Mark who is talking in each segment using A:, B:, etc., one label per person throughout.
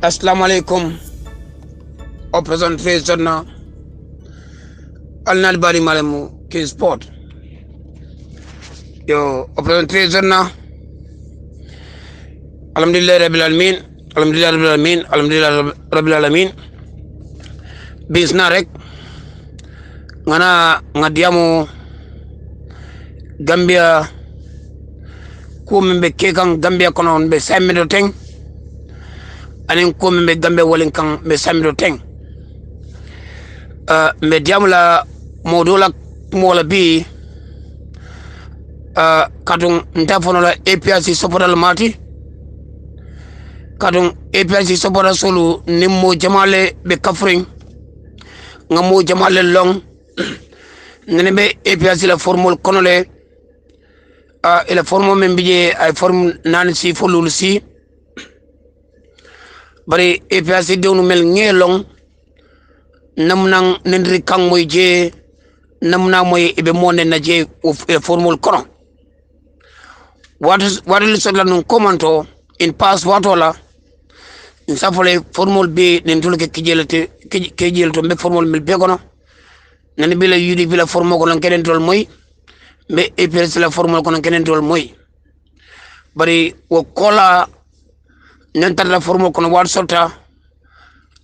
A: Assalamualaikum. Operation Face na alnal bari malemu ki sport. Yo Operation Face na. Alhamdulillah rabbil alamin. Alhamdulillah rabbil alamin. Alhamdulillah rabbil alamin. Bisna rek ngana ngadiamu Gambia ko membe kekan Gambia kono be 5 minutes teng anin ko membe Gambia wolin kan be 5 minutes teng me diamla modola mola bi kadung ndafono la APRC sopodal mati kadung APRC sopodal solu nimmo jamale be kafring ngamo jamale long nene be APRC la formule konole ila formo men bije ay form nan si folul si bari APRC dewnu mel ngelong namnang nendri kang moy je namna moy ibe monne na je ila formule kono what is so lan commento in pass watola in safole formule be nen tulke kejel to be formule mel be kono nani bila yudi bila formo kono keden tol moy mais APRC la formule kono kenen tol moy bari wo kola nentar la formule kono war solta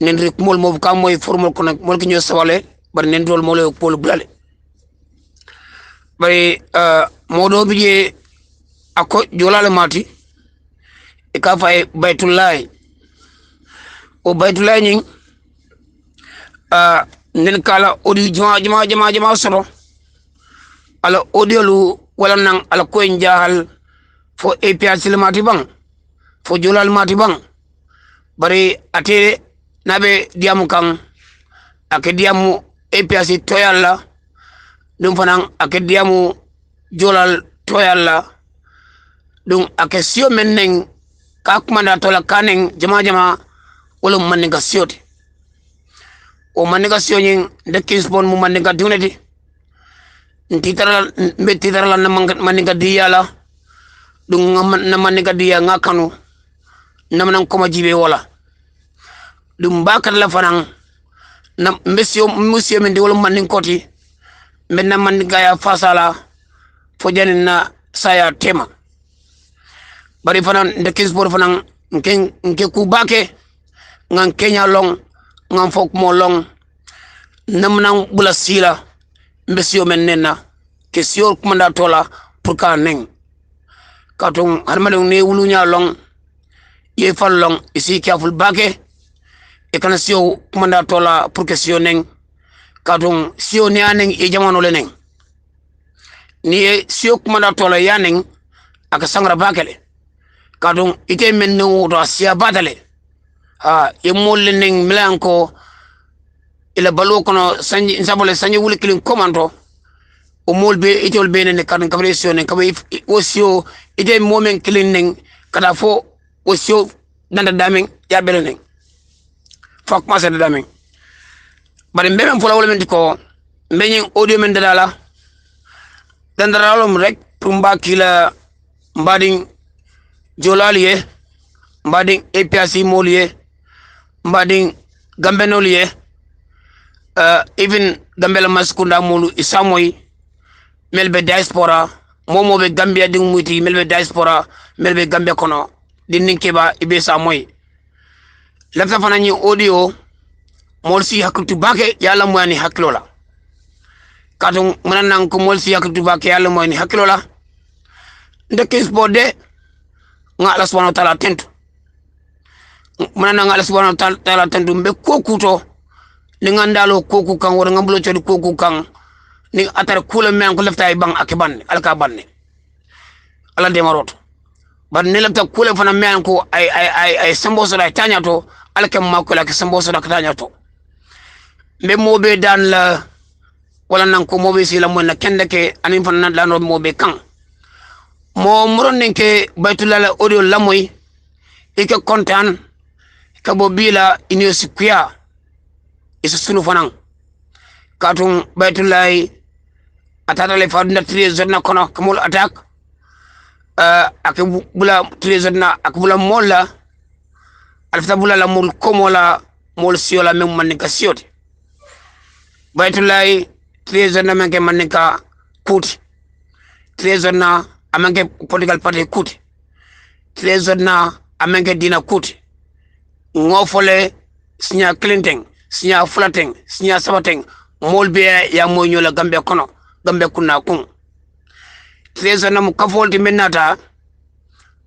A: nen rek mol mo kam moy formule kono mol ki ñoo sawale bari nen tol mo le pol blale bari modo biye ako jolale mati e ka fay baytullah o baytullah ñing nen kala odi jama soro ala audio lu wala nang ala ko njahal fo APRC le mati bang fo jolal mati bang bari ate nabe diamu kan ake diamu APRC toyalla dum fanan ake diamu jolal toyalla dum ake sio menen ka kumanda tola kanen jama wala man nga sioti o man nga sionyin de kispon mu man nga duneti titara na maninga dia la dung na maninga dia ngakanu na manan koma jibe wala dum bakar la fanang na monsieur men di wala manin koti men na maninga ya fasala fo janin na saya tema bari fanan de kisbor fanan nke ku bake ngan kenya long ngan fok mo long namnan bula sila mbesio men nena kesio kumanda tola pour ka neng katung harmalong ne wulunya long ye fal long isi kaful bake e kana sio kumanda tola pour kesio neng katung sio ne aneng e jamano le neng ni sio kumanda tola ya neng aka sangra bakele katung ite men no do asia batale e molle neng milanko ila balo kono sanji sabole sanji wuli kilin komando o molbe itol bene ne kan kabresio ne kabay osio ite momen kilin nen kada fo osio nanda damen ya bele nen fak ma sada damen bare mbem fola wala men ko mbenyen audio men dala dandaralom rek pumba kila mbading jolaliye mbading APRC moliye mbading gambenoliye even Gambela maskunda mulu isamoy melbe diaspora momo be Gambia ding muti melbe diaspora melbe Gambia kono din ninkeba ibe samoy lafta fanani audio molsi hakku bake yalla moyani haklola kadung manan ko molsi hakku bake yalla moyani haklola ndeke spode ngala subhanahu wa ta'ala tentu manan ngala subhanahu wa ta'ala tentu be kokuto ni ngandalo koku kan wala ngambulo chodi koku kan ni atar kula men ko lefta bang akiban alka banne ala de maroto ban ne lefta kula fana men ko ay sambo so da tanyato alka makko la sambo so da tanyato be mobe dan la wala nan ko mobe si la mon na kende ke anin fana dan no mobe kan mo muron ke baytulala audio lamoy ike kontan ka bo bila inosikuya isa sunu fanang katung baytulay atata le fadna trésor na kono kamul attack ak bula trésor na ak bula molla alfata bulala mul komola mol siola mem manika sioti baytulay trésor na manke manika kuti trésor na amanke political party kuti trésor na amanke dina kuti ngofole sinya clinton sinya fulaten sinya sabaten mol be ya moñola gambe kono gambe kunna kun trésor na mu kafolti menata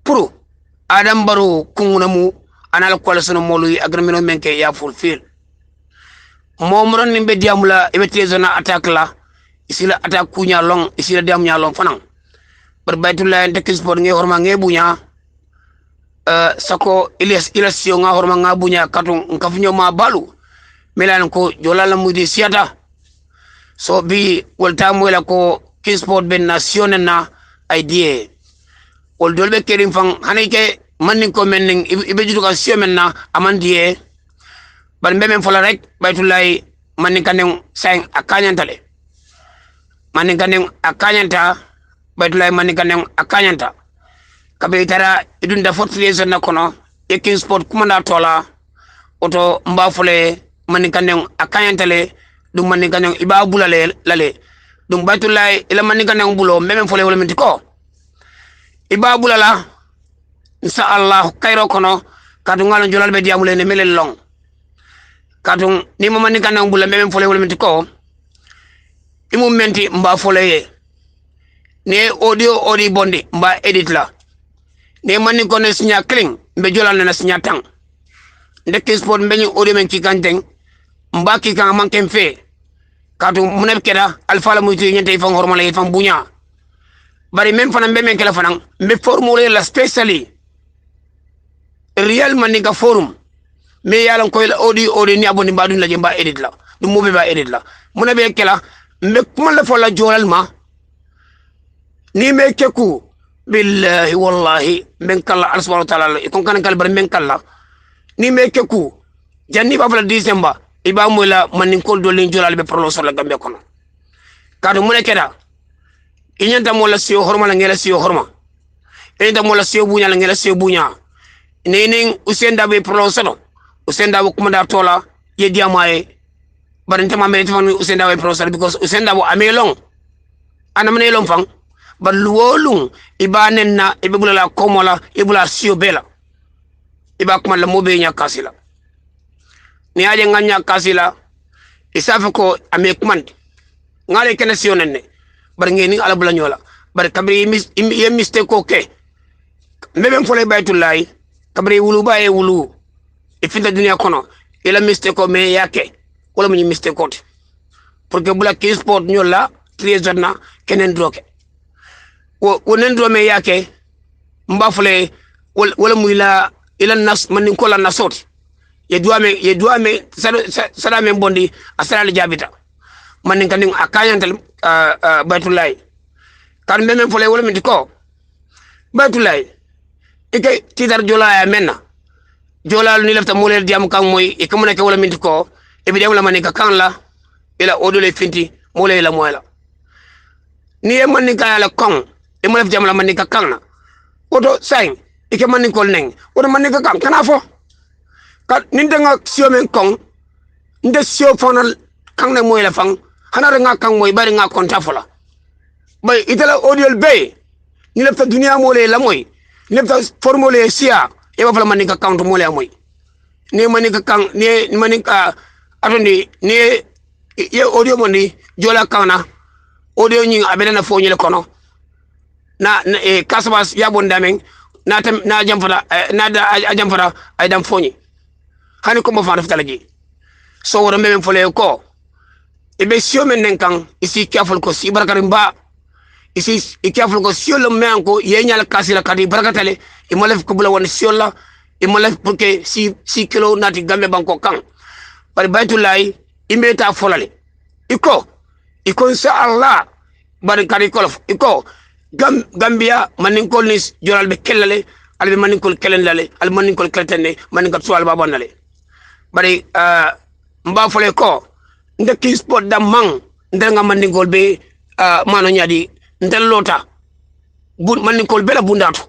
A: pour adam baro kunguna mu anal kolasno molu agreement menke ya fulfill momron nimbe diamula ibe trésor na attaque la isila attaque kunya long isila diam nya long fanan bar baytullah de sport nge horma nge bunya sako ilas sio nga horma nga bunya katun nkafunyo ma balu melan ko jolala mudi siata so bi wolta mola ko sport ben nation na idea wol dolbe kerim fang hanike manning ko menning ibe judu ka sio menna amandie bar mbem fola rek baytullah manning kanen sang akanyantale manning kanen akanyanta baytullah manning kanen akanyanta kabe tara idun da fortress na kono ekin sport kumanda tola oto mbafule manning kanen akanyantale dum manning kanen iba bulale lale dum baytullah ila manning kanen bulo mbem fole wala mitiko iba bulala insha Allah kayro kono kadu ngalo jolal be diamule ne melel long kadu ni mo manning kanen bulo mbem fole wala mitiko imu menti mba fole ye ne audio odi bondi mba edit la ne manning kono sinya cling mbe jolal na sinya tang ndek sport mbe ni audio men ki kanteng mba ki kan manken fe kadu munab keda alfa la muyti nyente fam hormala yi fam bunya bari même fana mbe men kala fana mbe formule la spécially real maninga forum me yalan ko audio ni aboni badun la jemba edit la dum mo be ba edit la munabe kala mbe kuma la fola jolal ma ni me keku billahi wallahi men kala Allah subhanahu wa ta'ala kon kan kala bar men kala ni me keku janni ba fala December iba mola manin kol do len jolal be proloncer la gambe kono kadu mune keda inyanta mola siyo horma la ngela siyo horma inyanta mola siyo bunya la ngela siyo bunya nenen usenda be proloncer no usenda bo kuma da tola ye diamaye barante ma mete fan usenda be proloncer because usenda bo amelong anamne long fang baluolung ibanen na ibula la komola ibula siyo bela iba kuma la mobe nya kasila ni aje nganya kasila isafa ko ame kumandi ngale kene siyo nenne bar ngeni ala bula nyola bar kabri ye mistake ko ke mbebe fole baytullahi kabri wulu baye wulu ifinda dunia kono ila mistake ko me yake wala mu mistake ko pour que bula ki sport nyola trésor na kenen droke wonen do me yake mbafule wala mu ila nas man ko la nasoti ye duame sada men bondi asala jabita man kan akanyantal baytullahi kan men fole wala min ko baytullahi ike tidar jola ya menna jola ni lafta molel diam kan moy e kamuna ke wala min ko e bi wala man ka kan la ila odole finti molel la moyla ni e man ka la kon e mo laf jam la man ka kan na oto sain ike man ko neng oto man ka kan kana fo kat nindanga sio men kon nde sio fonal kan ne moyla fang hanare nga kan moy bari nga konta fola bay itala audio be ni lafta dunia mole la moy ni lafta formule sia e ba fala man ka count mole moy ni man ka kan ni man ka atondi ni ye audio mondi jola kana audio nyi abena fo nyele kono na e kasabas yabonda men na tam na jamfara na da jamfara ay dam fonyi hani ko mo fa rafta laji so wora men fole ko ibe sio men nenkan isi careful ko si barakarimba isi careful ko sio le men ko yenyal kasila kadi barakatale e molef ko bula won sio la e molef pour que si kilo nati gambe banko kan bari baytullahi imbe ta folale iko insha Allah barakari kolof iko Gambia manin kol ni joral be kellale albe manin kol kelen lale al manin kol kletene manin ka suwal babonale bari mba fole ko ndeki sport da mang ndel nga manin kol be mano nyadi ndel lota bu manin kol bela bundatu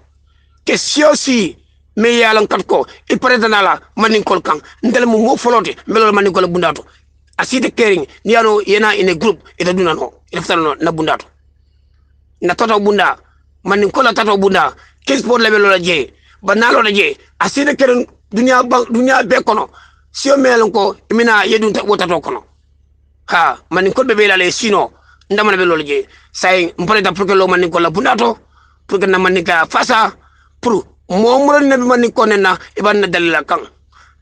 A: ke siosi me yalan kat ko e président la manin kol kan ndel mo folote melol manin kol bundato aside kering ni yano yena in a group ita duna no ita fatano na bundato na toto bunda manin kol toto bunda kes sport level la je banalo la je aside kering dunia be kono sio melon ko imina yedun ta wotato kono ha manin kol be la le sino ndama be lol je say mpreta pour que lo manin kol la bundato pour que na manin ka fasa pour momro nabi manin ko nena iban na dalila kan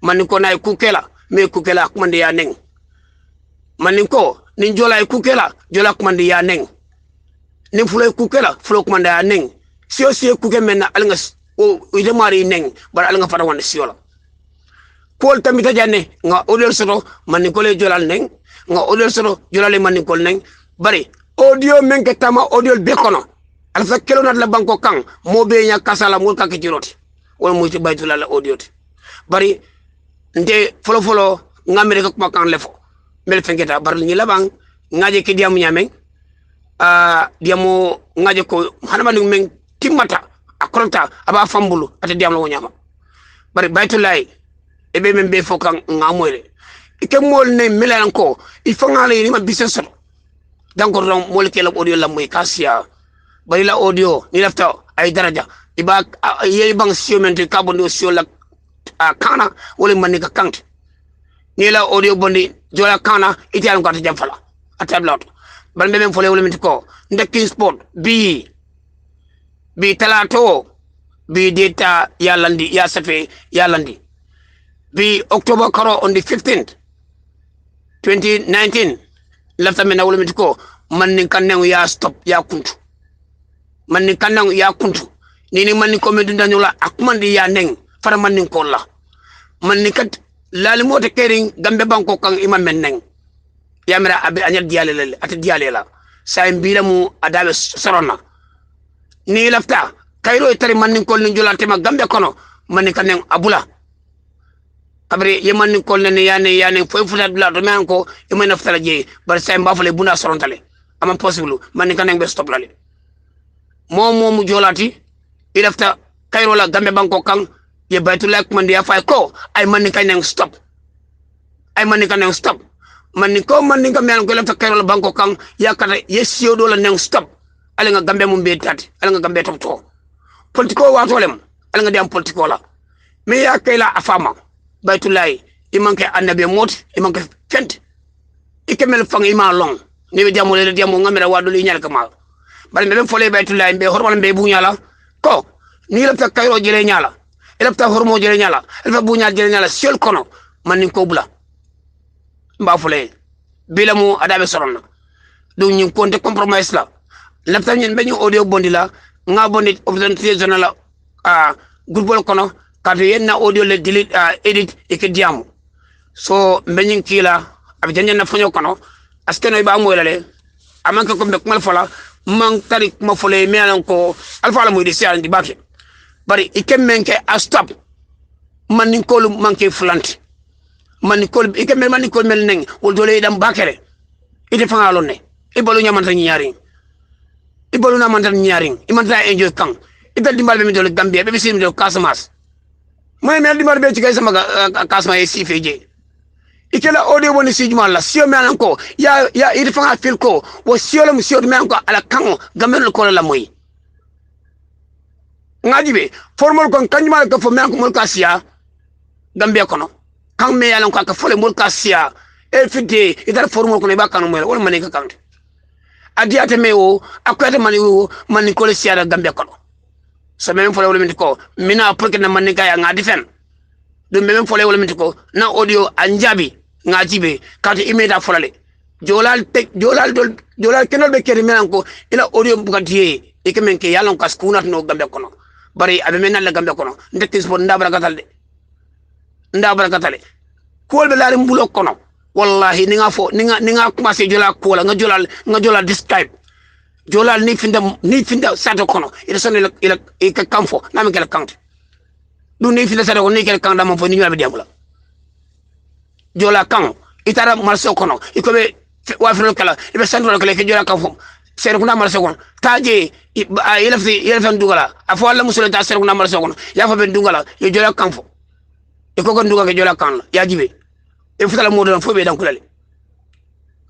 A: manin ko nay kukela me kukela kumande ya neng manin ko nin jola kukela jola kumande ya neng nin fulo kukela fulo kumande ya neng sio kuke menna alnga o ide mari neng bar alnga fara wonde siola kol tamita janne nga odel soto manin ko le jolal neng nga odel soto jolale manin ko neng bari audio men ke tama audio be kono alfa kelo nat la banko kan mo be nya kasala mul ka kiroti wala mo ci baytula la audio bari nde folo ngamere ko kuma kan lefo mel fengeta bar ni labang ngaje ke diamu nyameng diamu ngaje ko hanama ni men timata akrota aba fambulu ata diamu lo nyama bari baytulay e be men be fokan ngamoyle ike mol ne melan ko il faut ngale ni ma business donc ron mol ke la audio la moy kasia bari la audio ni lafta ay daraja iba yey bang siomenti kabondo sio la kana wala man ka kant ni la audio bondi jola kana itian ko ta jamfala atablot bal be men fole wala minti ko ndekin sport bi talato bi data yalandi ya safe yalandi bi october karo on the 15th 2019 lafta men wala minti ko man ni kanen ya stop ya kuntu man ni kanen ya kuntu ni man ni ko me dundanyola akmandi ya neng fara man ni ko la man ni kat lali mote kering gambe banko kan imam men neng yamra abi anyal dialele ata dialela say mbila mu adabe sorona ni lafta kayro tari man ni ko ni jolante ma gambe kono man ni kanen abula kabri yeman ni ko ne yane foy futa dula do men ko imay naftala je bar say mbafale buna sorontale am possible man ni kanen be stop lale mu jolati ilafta kayro la gambe banko kan ye baytullah man dia fay ko ay man ni kanen stop man ni ko man ni gambe ko ilafta kayro la banko kan yakata yesio do la nen stop ala nga gambe mu be tati ala nga gambe to politiko wa tolem ala nga diam politiko la me ya kayla afama baytullah imanke annabi mot imanke fent ikemel fang ima long ni be jamole diamo ngamira wadu li nyal kamal bal be fole baytullah be hormal be bu nyala ko ni la ta kayro jele nyala ila ta hormo jele nyala ila bu nyal jele nyala seul kono man ni ko bula mba fole bilamu adabe soronna do nyi konte compromise la ta nyen be ñu audio bondi la nga bondi opportunité zone la groupe kono kadu yenna audio le delete edit e ke diamu so mbenyin kila abi janya na fonyo kono askeno ba mo lale amanka ko be kumal fola man tari kuma fole me anan ko alfa la mo di sian di bake bari ikemmenke a stop man ni ko manke flanti man ni ko ikemmen man ni ko mel neng wol dole dam bakere ite fanga lonne ibolu nyamanta nyaari ibolu na mantan nyaari imanta enjoy kan ibel dimbal be mi dole gambia be bisim do Casamance moy mel dimbal be ci kay sama Casamance ci feje ikela audio woni sijuma la sio me anan ko ya ite fanga fil ko wo sio la musio me anan ko ala kan gamel ko la moy ngajibe formol kon kanjuma ko fo me anan ko mol kasia gambia kono kan me yalan ko ka fole mol kasia e fite idar formol ko ne ba kanu mo wala mané ka kan adiate me o akwata mani o mani ko le siara gambia kono so même fole wala ko mina pour que na mani ka ya ngadi fen do même fole wala ko na audio anjabi ngajibe kati imeda folale jolal kenol be keri menan ko ila audio bugati e kemen ke yalan kas kunat no gambia kono bari abe men la gambia kono ndekki sport ndabara katale ko be laari mbulo kono wallahi ni nga commencé jola ko la nga jola describe jolal ni finda sato kono ila sonne ila e ka kamfo na mi kala kante du ni finda sato ko ni kala kanda mo fo ni nyabe diamula jola kan itara marso kono ikobe wa firo kala ibe sandro kala ke jola kamfo ser kuna mal segon taje yelafti dugala afo alla musulun ta ser kuna mal segon ya fa ben dugala yo jola kanfo e ko gon duga ke jola kan ya jibe e futala modon fo be dan kulale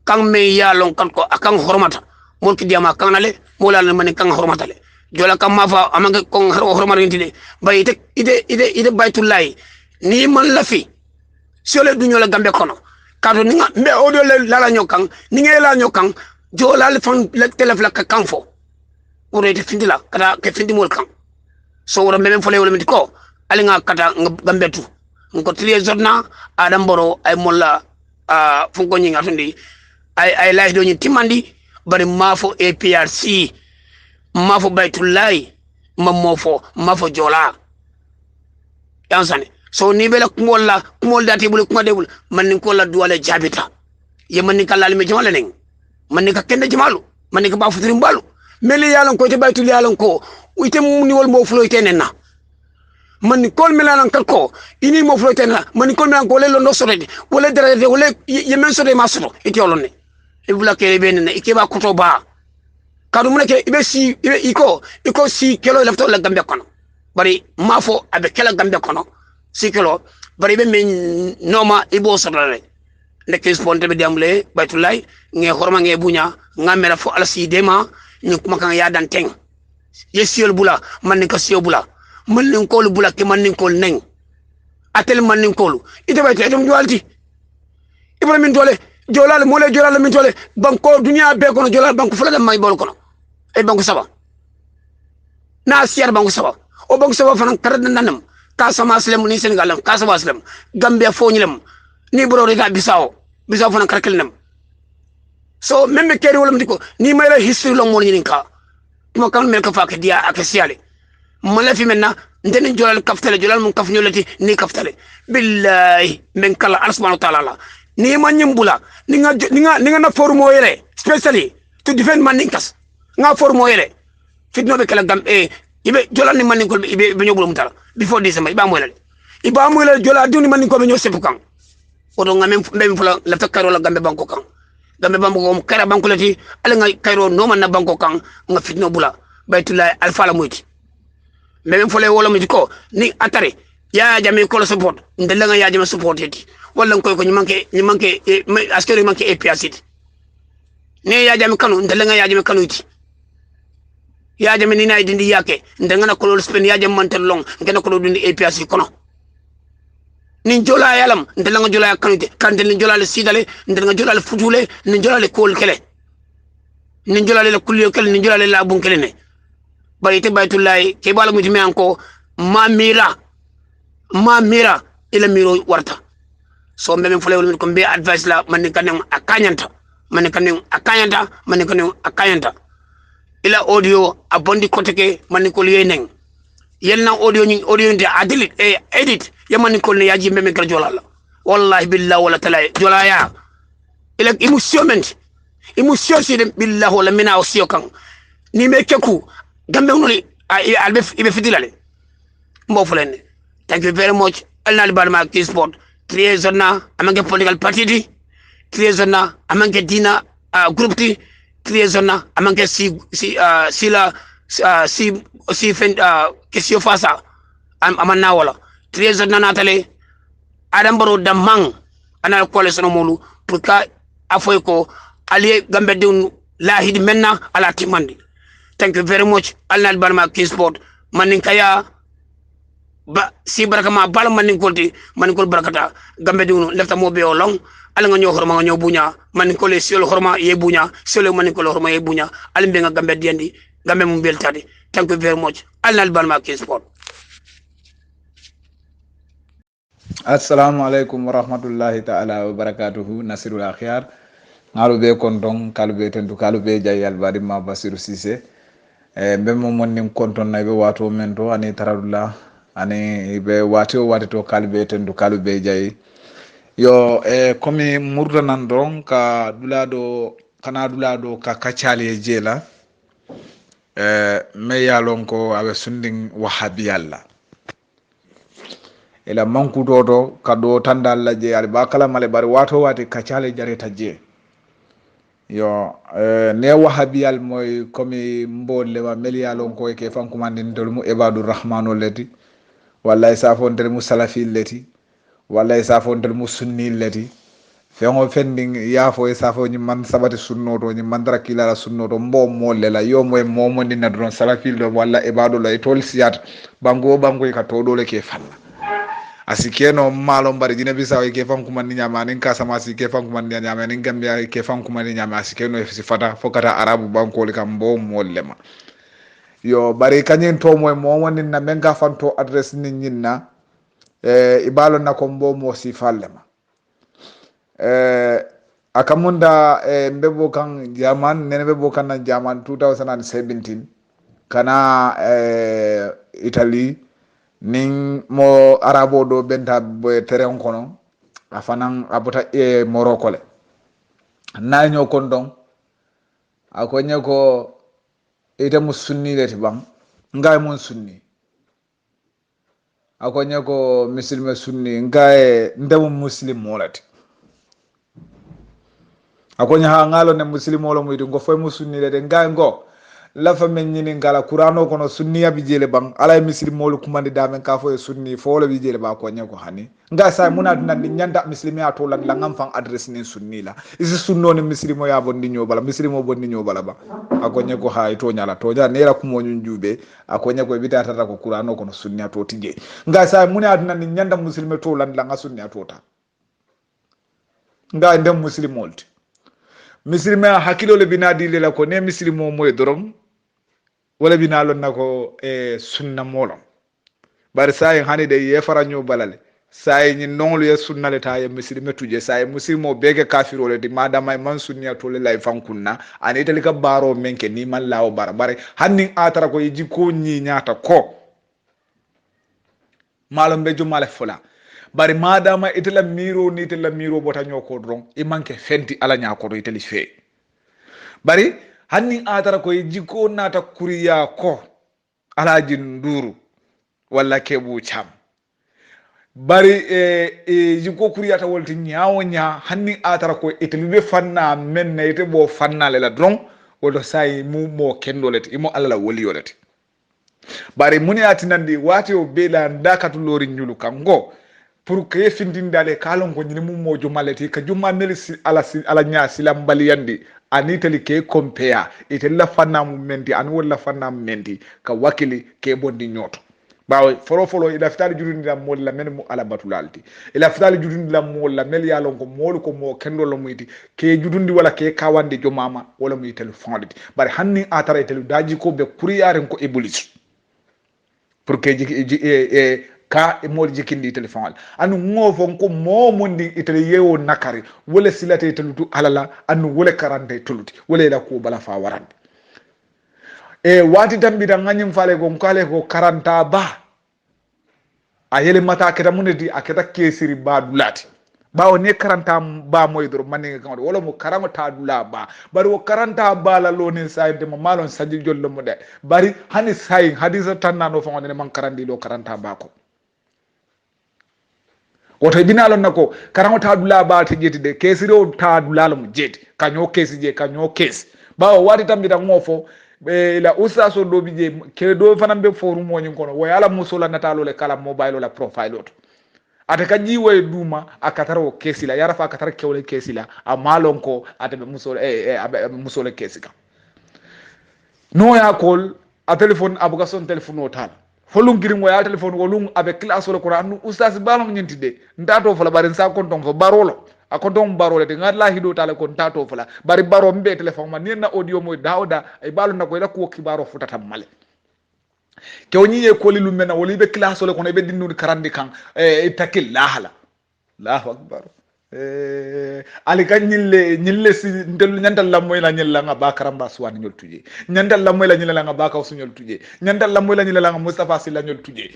A: kan me ya lon kan ko akan hormata mon ki diama kan nale mola na man kan hormata le jola kan ma fa amanga kon hormata ngintide bay ite baytullahi ni man lafi sole duño la gambe kono kado ninga me odo la nyokan ninga la nyokan jola le fan le telef la kan fo ore te findila kada ke findi mol kan so wora memem fole wala mitiko ali nga kata gambe tu ko trier jorna adam boro ay molla funko nyinga tundi ay lay do ni timandi bari mafo APRC mafo baytullahi mafo jola yansane so ni bela kumol dati bulu kuma debul man ni ko la duwale jabita ye man ni kala me jomala nen man ni ka kende jamalu man ni ka ba futuri mbalu meli yalan ko te baytul yalan ko ite ni wol mo fulo ite nenna man ni kol melanan kalko ini mo fulo ite nenna man ni kol melan ko le londo sorede wala dara de wala ye men sore ma soto ite olonne e bula kele be nenna ike ba koto ba kadu mun ke ibe si ibe iko si kelo lafto la gambe kono bari mafo abe kala gambe kono sikelo bari be men noma ibo sodale le ke sponte be diamle baytulay nge horma nge bunya ngamela fo alsi dema ni kuma kan ya dan teng yesiol bula man ni ka siyo bula man ni ko bula ke man ni ko neng atel man ni ko ite bayte edum jwalti ibrahim dole jolal mole jolal min dole banko dunya be kono jolal banko fula may bol kono e banko saba na siar banko saba o banko saba fanan karad nanam kasama aslam ni senegal kasama aslam gambia foñilam ni bro rega bisaw fana karkelnam so membe keri wala mdiko ni mayla history long mo ni ka mo kan mel ka fa ke dia ak siale mala fi menna ndene jolal kaftale jolal mun kaf ñolati ni kaftale billahi men kala allah subhanahu wa ta'ala ni ma nyimbula ni nga na formo yele especially to defend maninkas nga formo yele fitno be kala gam ibe jolal ni maninkol ibe ñobul mutala before December iba moyle jola duni maninko be ño sepu kan odo ngam mbem fula la takaro la gambe banko kan gambe banko ko kara banko lati ala nga kayro no man na banko kan nga fitno bula baytullah alfa la muyti mbem fule wala mi ko ni atare ya jame ko support ndel nga ya jame support yeti wala ko ñu manke askere manke APRC ne ya jame kanu ndel nga ya jame kanu yiti ya jame ni nay dindi yake ndanga na ko spend ya jame mantel long ngena ko dindi APRC kono nin jola yalam ndel nga jola kanute kan ndel jola le sidale ndel nga jola le futule nin jola le kol kele nin jola le kulyo kele nin jola le labun kele ne bari te baytullahi ke bala mutimi anko ma mira ila miro warta so mbem fule wol ko be advice la man kan akanyanta ila audio abondi koteke man ko yenen yelna audio ndi adilit edit yamani ko ne yaji mbem kala jolala wallahi billahi wala tala jolaya ila emotion si billahi wala mina osio kan ni me keku gambe noni albe ibe fitilale mbo fulene thank you very much alnal barma ki sport trezona amange political party di trezona amange dina group di trezona amange si question fasa amanna wala trezona natale adam baro damang anal coalition molu pour ka afoy ko ali gambe dun lahidi menna ala timandi. Thank you very much. Alnal barma ki sport manin kaya ba si baraka ma bal manin kolti manin kol barakata gambe dunu lefta mo be olong ala nga ñoo horma nga ñoo buña manin kol siol horma ye buña siol manin kol horma ye buña alimbe nga gambe diendi gambe mu beltadi. Thank you very much. Alnal barma ki sport.
B: Assalamu alaikum wa rahmatullahi ta'ala wa barakatuhu. Nasirul akhyar ngalu be konton kalu be tentu kalu be jay albadi ma Basiru Cissé be mo monni konton na be wato men to ani taradula ani be wato to kalbe tendu kalbe jay yo komi murda nan don ka dulado ka kacali jela me yalon ko abe sunding wahabiyalla ila manku do kado tandal la je al bakala male bari wato wati kacali jare tajje yo ne wahabiyal moy komi mbolle wa meliyalon ko ke fankumandin tol mu ibadur rahmano leti wallahi safondel mu salafil leti wallahi safondel mu sunnil leti feŋo fendin yafo e safo ñi man sabati sunnoto ñi man dara kilala sunnoto mbo molle la yo moy momondi na don salafil do walla ibadu la tol siyat bango ka to dole ke falla asikeno malo mbari jine bisa ke fankuma ni nyama nin kasama si ke fankuma ni nyama nin gambia ke fankuma ni nyama asikeno si fata fokata arabu banko le kam mbo molle ma yo bari kanyen to moy momondi na menga fanto adresse ni nyinna ibalo na ko mbo mo si fallema akamunda mbebo kan jaman nene bebo kan na jaman 2017 kana Italy nin mo arabo do benta boy terrain kono afanan abota Morocco le naño kon don akonye ko ite mu sunni le tibang ngay mon sunni akonye ko muslime sunni ngay ndemu muslim molati akonya ha ngalo ne muslimo lo muy ngo foy musunni le de ngay ngo la fa men nyini ngala qur'ano kono sunniya bi jele bang ala muslimo lo kumande damen ka foy sunni fo lo bi jele ba ko nyako hani nga sa munadu nan di nyanda muslimi ato lan la ngam fan adresse ni sunni la isi sunno ne muslimo ya bondi nyobala muslimo bondi nyobala ba akonya ko ha to nyala to ja nera kumo nyun jube akonya ko bita tata ko qur'ano kono sunniya to tije nga sa munadu nan di nyanda muslimo to lan la nga sunniya to ta nga ndem muslimo misilime hakilo le bina dile la ko ne misilimo moy dorom wala bina lon nako sunna molom bar say hani de ye faranyo balale say ni nonglu ye sunna le ta ye misilime tuje say musilimo bege kafiro le di madama man sunniya to le lay fankunna ani tali ka baro menke ni man lawo bare hanni atara ko yiji ko nyi nyata ko malom be jumale fula bari madama itela miro ni itela miro bota nyoko dron e manke fenti ala nyako do iteli fe bari hanni atara ko jiko nata kuriya ko ala jinduru walla kebu cham bari jiko kuriya ta wolti nyaawo nya hanni atara ko iteli be fanna men ite bo fanna lela dron wodo sai mu mo kendolete imo alla woli yolete bari muni atinandi wati o bela ndakatu lori nyulu kango pour que findindale kalon ko nyini mum mojo malati ka jumma neli ala nya silam baliyandi ani teli ke compare ite la fanna mum menti an wala fanna mum menti ka wakili ke bondi nyoto bawo folo ila fitali jurundi la mol la men mu ala batulalti ila fitali jurundi la mol la mel ya lon ko mol ko mo kendo lo muyti ke jurundi wala ke kawande jomama wala muy telephone bari hanni atara telu daji ko be kuriyaren ko iblis pour que ka mol jikindi telephone anu ngofo ko momondi itele yewo nakari wala silate telutu alala anu wala karante tuluti wala la ko bala fa warande wati tambi da nganyim fale ko kale ko karanta ba ayele mata keta munedi aketa kesiri ba dulati bawo ne karanta ba moy dor manne ngam wala mo karama ta dula ba bari wo karanta ba la loni sayde mo malon sajil jollo mo de bari hani say hadisa tannano fa ngone man karandi lo karanta ba ko woto binalon nako karamo ta dula ba te jeti de kesiro ta dula mo jeti kanyo kesi je kanyo kesi bawo wati tambi da ngofo la usa so do bije ke do fanambe forum mo nyin kono way ala musola natalo le kala mobile la profile oto ata ka jiwoye duma akatara o kesi la yara fa akatara kewle kesi la amalon ko ata musola musola kesi ka no ya kol a telephone abuga son telephone o tal folum girim wo ya telephone wolum abe classe wala qur'an ustaz balom nyintide ndato fala barin sa konton fo barolo akonton barole de ngalla hido tala kon tato fala bari baro mbe telephone man nena audio moy dawda ay balu nako ila ko kibaro futata male kewni e koli lumena woli be classe wala kon be dinnu karandi kan takil lahala Allahu akbar ali kan nyille si ndel nyandal la moy la nyilla nga bakaramba suwan nyol tuje nyandal la moy la nyilla nga bakaw su nyol tuje nyandal la moy la nyilla nga mustafa si la nyol tuje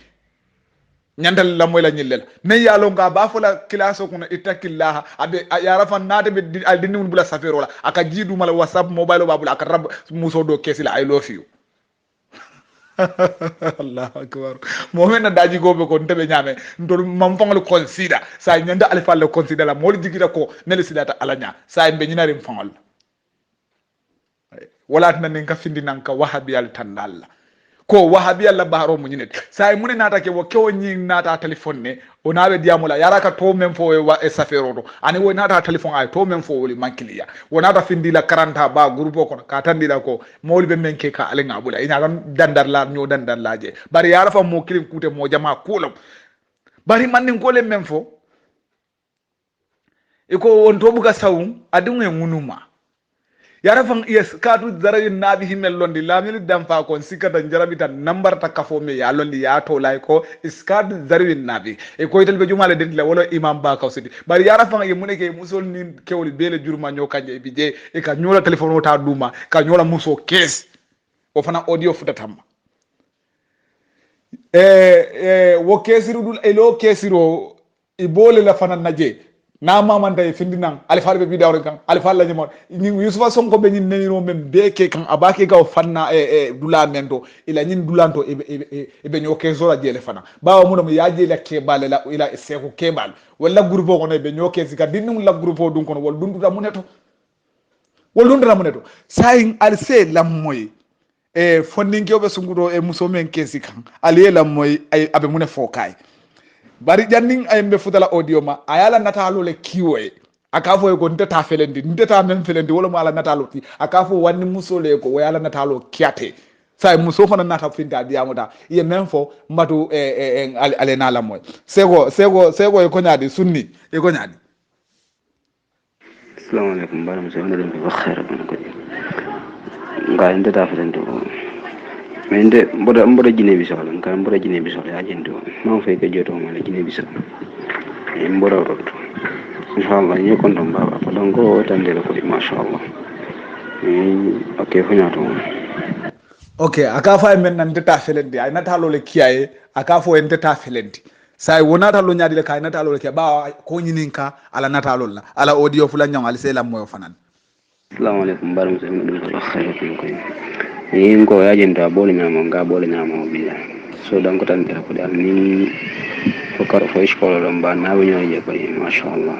B: nyandal la moy la nyilla me yalo nga ba fola classe ko itakillah abe ya rafan nade be al dinni bula safero la aka jidu mala whatsapp mobile babula aka rab muso do kesila I love you Allah akbar momen na daji gobe ko ndebe nyame ndol mam fangal consider sa nyanda alfa le consider la mol jigida ko nel sidata alanya sa be nyinari fangal wala tan nen ka findi nan ka wahabi al tandalla ko wahabi alla baro mu nyine say mun nata ke wo kewo nyi nata telephone ne o nawe diamula yara ka to men fo e safero do ani wo nata telephone ay to men fo woli mankiliya wonata findi la 40 ba groupe ko ka tandila ko mawli be men ke ka ale ngabula ina gam dandar la nyo dandar laje bari yara fa mo kilim kute mo jama kulam bari man nin ko le men fo e ko on to buga sawum adun e ngunuma yara fan yes kadu zarayin nabi himmel londi lamil dam fa kon sikata jarabita number ta kafo me ya londi ya to lay ko iskad zarayin nabi e ko itel be jumale den la wala imam ba kaw sidi bari yara fan e muneke musol ni kewli bele jurma nyo kanje bi je e ka nyola telephone ta duma ka nyola muso kes o fana audio futatam wo kesiru dul elo kesiro e bole la fana naje na mamanta e findinan alifal be bidawre kan alifal la nyimo ni yusufa sonko be nyin neniro men be ke kan abake ga fanna dula mento ila nyin dulanto e be nyoke zora jele fana bawo mun mo yaje la ke bale la ila seko ke bal wala groupe ko ne be nyoke sika dinnu la groupe dun kono wol dunduta muneto wol dunduta muneto sayin alse lam moy fondinke be sungudo e muso men kesi kan aliye lam moy ay abe mune fokay bari janning ay mbe futala audio ma ayala natalo le kiwe akafo ko ndeta felendi ndeta men felendi wala mala natalo ti akafo wanni musole ko wala natalo kiate say muso fana nata finta diamuta ye men fo mbatu ale na la moy sego e ko nyaadi sunni e ko nyaadi
C: assalamu alaikum baram sai mun ba khair ban ko nga ndeta felendi ko mende mboda jine bi soxla nga mboda jine bi soxla ajendo ma fay ko joto ma la jine bi soxla mboda rot inshallah ñu ko ndom baba ko donc o tande ko di mashallah ok fu ñato
B: ok aka fa men nan deta felendi ay natalo le kiaye aka fo en deta felendi say wonata lo nyaadi le kay natalo le ke ba ko nyininka ala natalo la ala audio fu la nyang al selam moyo fanan
C: assalamu alaikum baram sai mun ba khair ban ko ni ko yajenta bole nyama nga bole nyama biya so dan ko tan ko dal ni ko kar fo iskola dum ba na wonyo je ko mashallah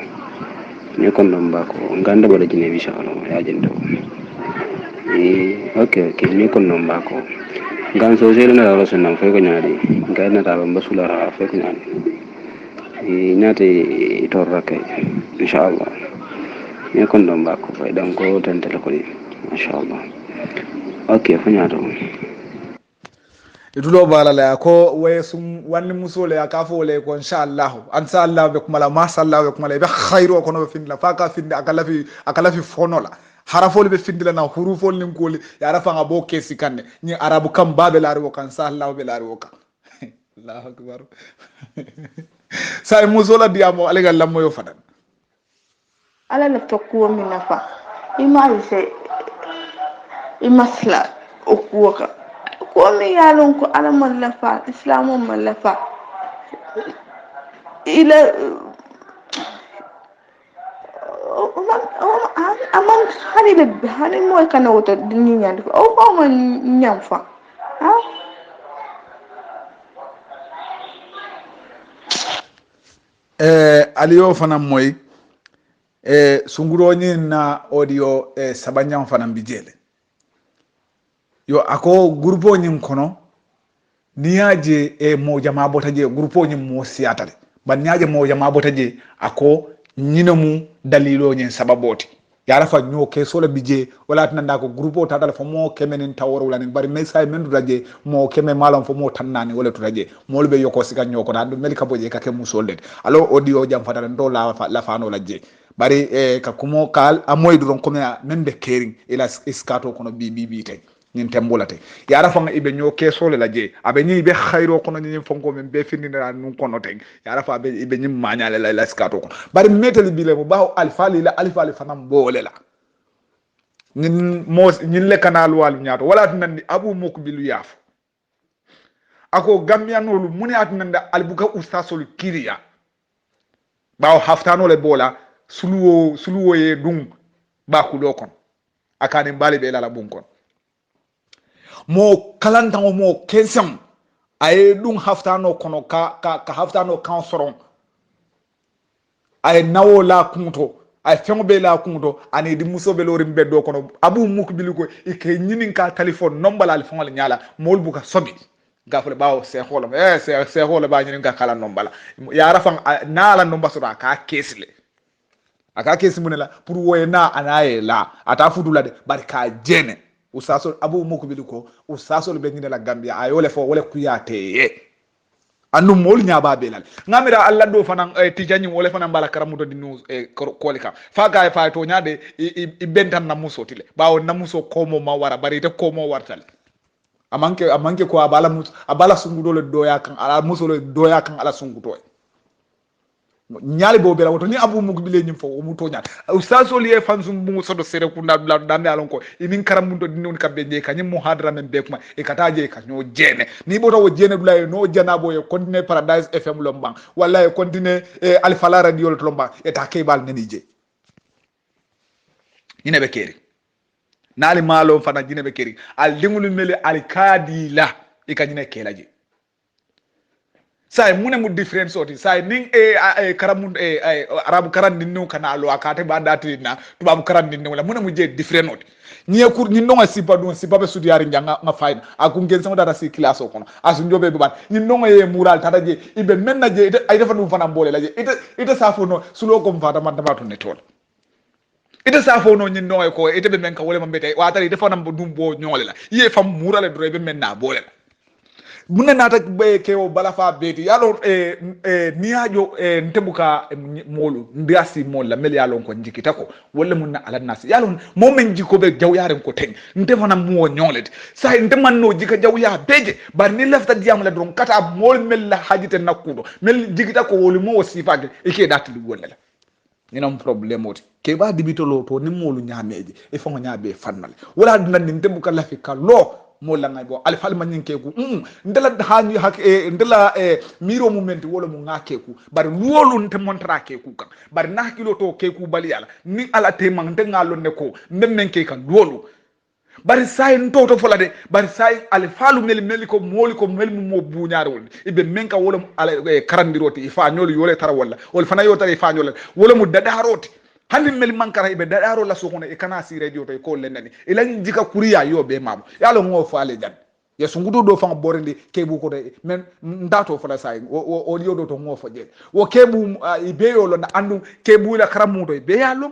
C: ni kon dum ba ko nganda bole jine bi inshallah yajenta ok ni kon dum ba ko ngan so sele na la sunna fo ko nyaadi ngana ta ba basula fo ko nyaadi nyate torrake inshallah ni kon dum ba ko fay dan ko tan ko di mashallah ok fanyato
B: idulo bala la ko way sum wanni musole akafo le ko inshallah an sa Allah be kuma la ma sallahu be kuma la be khairu ko no fin la faka fin akala fi fonola harafol be fin la na hurufol nim ko ya rafa ngabo kesi kanne ni arabu kam babe la ro kan sa Allah be la ro kan Allahu akbar sai musola diamo alega lammo yo fadan
D: ala la tokkuwo min nafa imaise imasla okuwaka ko mi yalon ko ala man lafa islamu man lafa ila aman hani moy kana woto dinni nyande ko o ko man nyamfa ha
B: aliyo fana moy sunguro ni na audio sabanyam fana bijele yo ako grupo nyim kono niaje mo jama botaje grupo nyim mo siatale ban niaje mo jama botaje ako nyinamu dalilo nyen sababoti yara fa nyo ke solo bije wala tananda ko grupo tadal fo mo kemenin taworo wala bari message men duraje mo keme malam fo mo tannani wala turaje mo be yoko sika nyoko dan mel ka boje ka ke musolde alo audio jam fatala ndo la fano laje bari ka kumo kal amoy duron ko membe kering ila iskato kono bi tay nin tembolate yara fa ibe nyo ke solo laje abe ni be khairo kono ni fonko men be finina nun kono tay yara fa be ibe nyim mañale la iskato kono bari metel bi le mo bawo alfali la alfali fanam bole la nin mo nin le kanal walu nyaato wala tan abu mukbilu yaf ako gambianolu muni atnanda albuka ustasol kiriya bawo haftano le bola suluwo ye dum ba ku do kon akani mbali be la bun kon mo kalantango mo kensam ay dum haftano kono ka haftano kan soron ay nawo la kunto ay fengo be la kunto ani di muso be lorim beddo kono abu mukbili ko ike nyinin ka telephone nombala al fengo nyala mol buka sobi gafale bawo se xolam se xola ba nyinin ka kala nombala ya rafan na la nomba sura ka kesle aka kesi munela pour woye na anaye la ata fudula de barka jene usaso abu mukbili ko usaso be nyine la gambia ayole fo wala kuyate andu mol nyaba belal ngamira alla do fanan tijani wala fanan bala karamudo dinu kolika faga fa to nyade i bentan na muso tile bawo na muso komo ma wara bari te komo wartal amanke ko abala sungudo le doya kan ala muso le doya kan ala sungudo nyaali bo bela woto ni abu mugu bile nyim fo mu to nyaal ustaso liye fansum bu sodo sere ku na dande alon ko inin karamudo dinu kabbe je kanyim muhadra men be kuma e kataje ka nyo jene ni boto wo jene dulay no jana bo e continue paradise fm lomban walla e continue alpha la radio lomban e ta kebal neni je ina be keri nali malo fana jine be keri al dingulu mele al kadila e kanyine kelaje say mune mu difference oti say ning karamun arabu karan ninnu kana alo akate ba dati na tubabu karan ninnu wala mune mu je different oti nye kur ni nonga sipa dun sipa be sudi yari njanga nga fine akungen sama data si class okono asu njobe be ban ni nonga ye mural tata je ibe menna je ay defa dum fana mbole la je ite safo no sulo ko mfata man tamatu ne tol ite safo no nyin nonga ko ite be men ka wole mambete watari defa nam dum bo nyole la ye fam mural do be menna bole la mune nata be kewo bala fa beti yalo ni hajo ntebuka molu ndiasi molla mel yalo ko njikita ko wala munna ala nasi yalo mo men jiko be jaw yaren ko ten ndefana mo nyolede say ndeman no jika jaw ya beje bar ni lafta diam la don kata mol mel la hajite nakudo mel jikita ko woli mo sifage ike datti du wala ni nam problème oti ke ba dibitolo to ni molu nyaameje e fo nyaabe fannale wala dunan ni ntebuka la fi kalo mo la ngay bo alfal man nyinke ku ndela hani hak ndela miro momenti wala mu ngake ku bari wolu nte montra ke ku kan bari na kilo to ke ku bali yala ni ala te man te ngalo ne ko memmen ke kan wolu bari say ntoto fola de bari say alfalu mel ko moli ko mel mo buñaare wol ibe menka wala ala karandiroti fa nyol yole tara wala wol fana yo tara fa nyol wala mu dadaroti handi mel mankara ibe dadaro la sokone e kana si radio to ko lendani ilan jika kuriya yo be mamu yalo ngo faale jan ya sungudo do fanga borende kebu ko de men ndato fala say o yodo to ngo faje wo kebu ibe yo lo na andu kebu la karamu to be yalo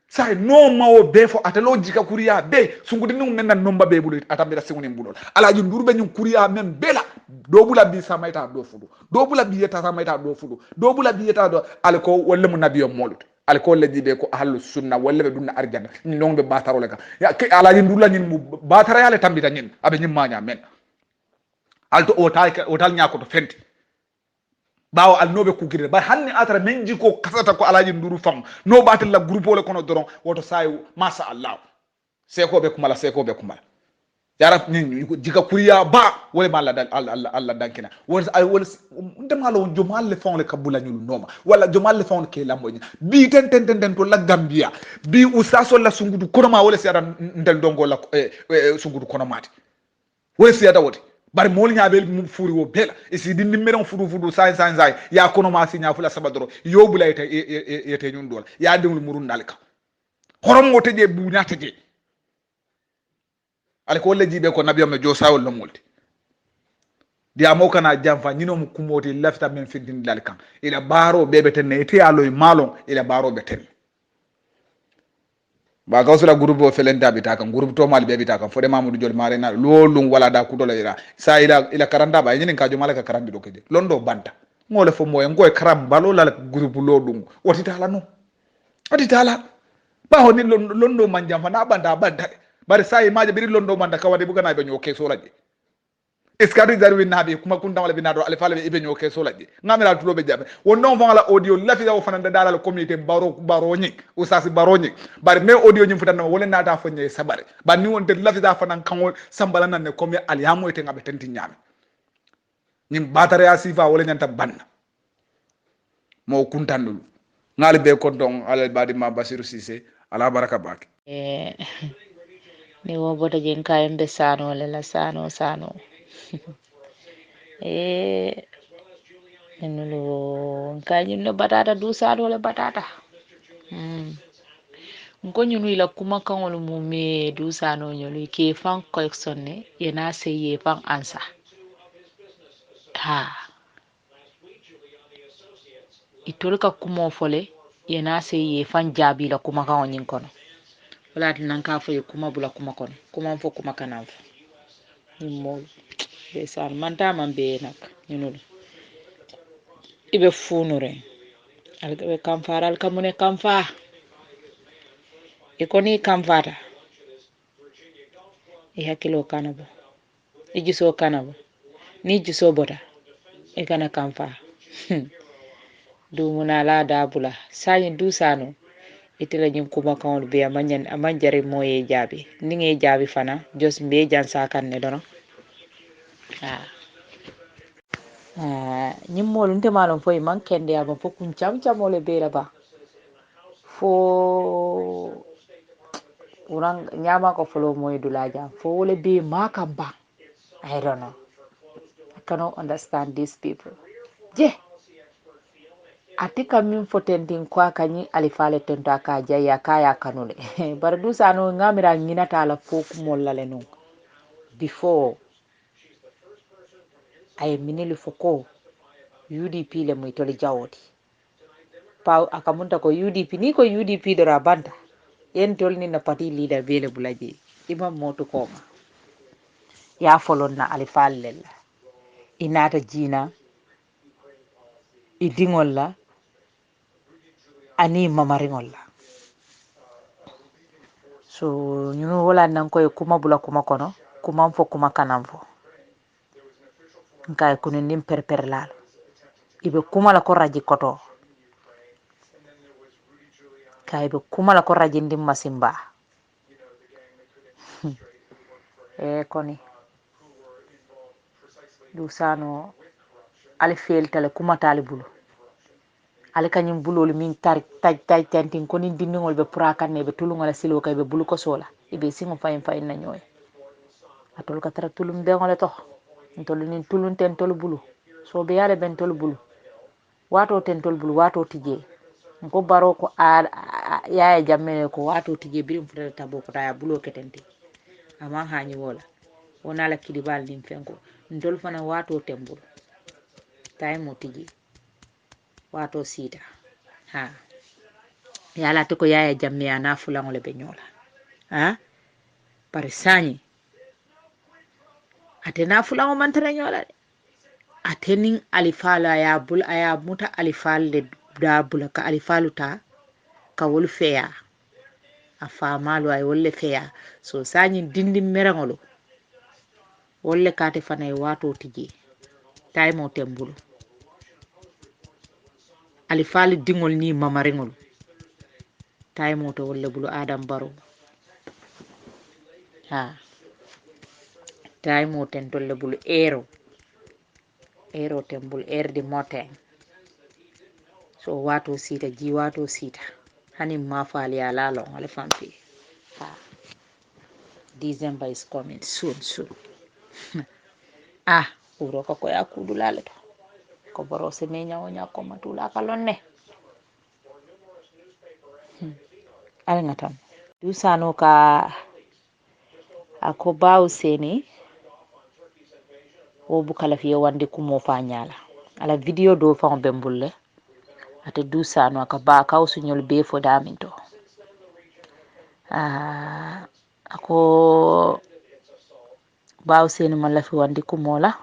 B: say no mawo be fo atalo jika kuriya be sungudo ni men na nomba be bulu atambira singoni mbulol alaji ndurbe nyum kuriya men bela do bula bi samaita do fudu do bula bi yeta samaita do fudu do bula bi yeta do alko walla mu nabiyo molut alko laddi be ko ahlu sunna walla be dunna arjana ni non be bataro le ka ya ke alaji ndulla nyin mu batara yale tambita nyin abe nyim maanya men alto o tal nyako to fenti bawo al nobe kukire ba hanni atara menji ko kasata ko alaji nduru fam no batel la groupe le kono doron woto sayu masha Allah seko be kumala yarab nin jika kuriya ba wala ma Allah dankina wala ndemalo jomal le fon le kabula nyulu noma wala jomal le fon ke lambo bi ten to la Gambia bi usaso la sungudu konoma wala siara ndel dongo la sungudu konomati wala siada woti bari mol nyaabel mu furi wo bela isi di numéro fudu sai ya konoma si nya fula sabadoro yobula yete nyun dol ya dengul murun dalika horom mo teje bu nyata je ale ko leji be ko nabiyam no jo sawol no multi dia mo kana jamfa nyino mu kumoti lafta men findin dal kan ila baro bebe ten ne te aloy malon ila baro be ten ba gawsula groupe o felenta bita kan groupe to mal bebe ta kan fode mamadou jol mare na lolum wala da kudola ila ila karanda ba nyinin ka jo malaka karandi do kede londo banta ngole fo moy ngoy karam balo la groupe lodum woti tala ba honi londo man jamfa na banta bari sai maje biri londo manda kawade bugana be nyoke solaje eskadi zarwi nabi kuma kun dawale binado alfale be nyoke solaje ngamira tulo be jabe wonno fangala audio lafi dawo fananda dalal community baronyi usasi baronyi bari me audio nyim futana wala nata fonye sabare ba ni wonte lafi da fanan kanwo sambala nan ne comme aliyamo ite ngabe tenti nyame nim batare asifa wala nyanta banna mo kuntandulu ngali be ko don alal badi ma Basiru Cissé ala baraka bak
E: ni wo bota jen kayembe sano la sano enulu kanyum le batata du sano le batata ngo nyunu ila kuma kangol mu me du sano nyolu ke fan collection ne yana se ye fan ansa ha itol ka kuma fole yana se ye fan jabi la kuma kangol nyin kono wala nan ka fo kuma bula kuma kono kuma fo kuma kanam ni mo be san man ta man be nak nyunu ibe funure algabe kam faral kamune kam fa e koni kam fata e hakkilo kanabo e jiso kanabo ni jiso bota e kana kam fa du munala dabula sañi du sano itela ñim kuma kawol be aman jari moye jaabi ni nge jaabi fana jos mbe jan sakan ne dono ñim molu nte malon foy man kende aba fo kun cham chamole be la ba fo urang nyama ko folo moy dulaja fo wole be makamba I don't know. I cannot understand these people. Je, atika min fotendin kwa kanyi alifale tento akaja ya kaya kanule. Bardu sano ngamira ngina tala foku mollale no. Before ay minili foko UDP le muitoli jawodi. Pa akamunta ko UDP ni ko UDP dora banta. Yen tolni na party leader bele bulaji. Imam motu koma. Ya folon na alifale lela. Inata jina idingol la ani mamaringol la so ñunu wala nan koy kuma bula kuma kono kuma fo kuma kanam fo nkay kunu nim perper lal ibe kuma la ko raji koto kay be kuma la ko raji ndim masimba e koni du sano ali fel tale kuma tali bulu ali kanyum bulol min tar taj tantin koni dindingol be purakan ne be tulungala silo kay be bulu ko sola ibe singo fayim na ñoy atol ka tara tulum de ngole to ntolu nin tulun ten tolu bulu so be yale ben tolu bulu wato ten tolu bulu wato tije ko baro ko yaaya jamme ko wato tije birim futata tabo ko taya bulo ketenti ama hañi wola wona la kidibal nim fenko ntolu fana wato tembul tay mo tije wato sita ha yala to ko yaaya jamme ana fulangole be nyola ha pare sañi atena fulango mantara nyola atenin alifala aya muta alifalle da bula ka alifalu ta ka wol feya afamalu ay wolle feya so sañi dindi merangolo wolle kate fana wato tije taymo tembulu alifalu dingol ni mamaringol taymo to wolle bulu adam baro ha taymo ten tolle bulu ero tembul di moten so wato sita ji wato sita hani ma fali ala long ale fampi ha December is coming soon uro ko ya kudu lale to ko boro se me nyawo nyako matula kalonne ala ngatam du sano ka ako baw seni wo bukala fiye wande kumo fa nyala ala video do fa bembulle ate du sano aka ba kawsu nyol be fo daminto ako baw seni man la fi wande kumola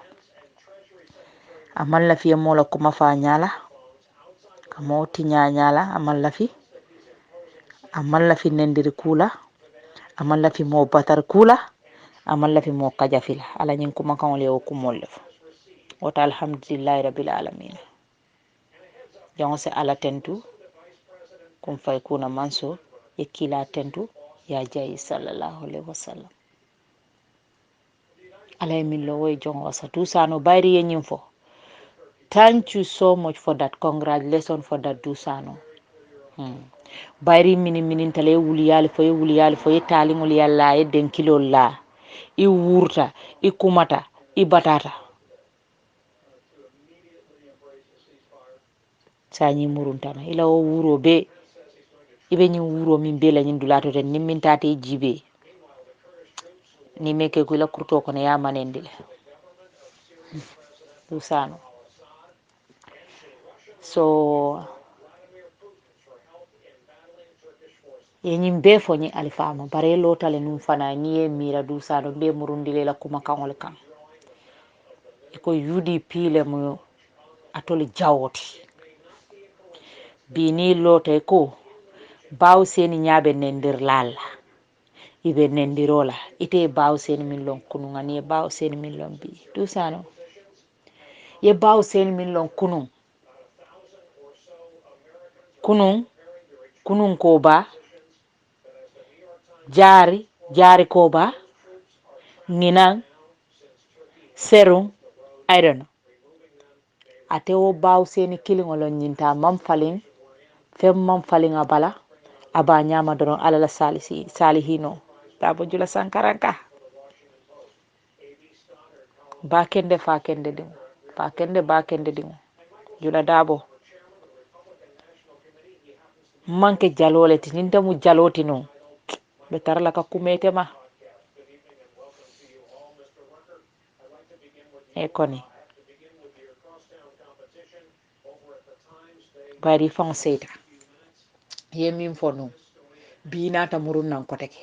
E: amal la fiye mola kuma fa nyala kamo tinya nyala amal la fi nendiri kula amal la fi mo batar kula amal la fi mo kajafila ala nyin kuma kan le o kumol le wota alhamdulillahi rabbil alamin jonse ala tentu kum fay kuna manso yakila tentu ya jayi sallallahu alaihi wasallam ala min lo way jon wasa tusano bayri yenyim fo thank you so much for that congratulations for that dusano bayri minin tale wuliyali fo talingol yalla e den kilol la i wurta i kumata i batata sañi muruntana ila o wuro be ibe nyin wuro min bela nyin dulato den nim min tate jibe ni meke ko la kurto ko ne ya manendile dusano so ye ñim be fo ñi alifama bare lotale num fana ni ye mira dusano be murundile la kuma kangol kan ko UDP le mo atole jawoti bini lote ko baw seni ñaabe nendir lalla ibe nendirola ite baw seni min lon kunu ngani baw seni min lon bi dusano ye baw seni min lon kunun ko ba jari ko ba nginan serum I don't know ate wo baw seni kilingolo nyinta mam falin fem mam falin abala aba nyama doron alala salihino tabo jula sankaranka ba kende dingo jula dabo manke jalole tininta mu jaloti no be tarla ka kumete ma e koni bari fon seta yemin fonu binata murun nan koteke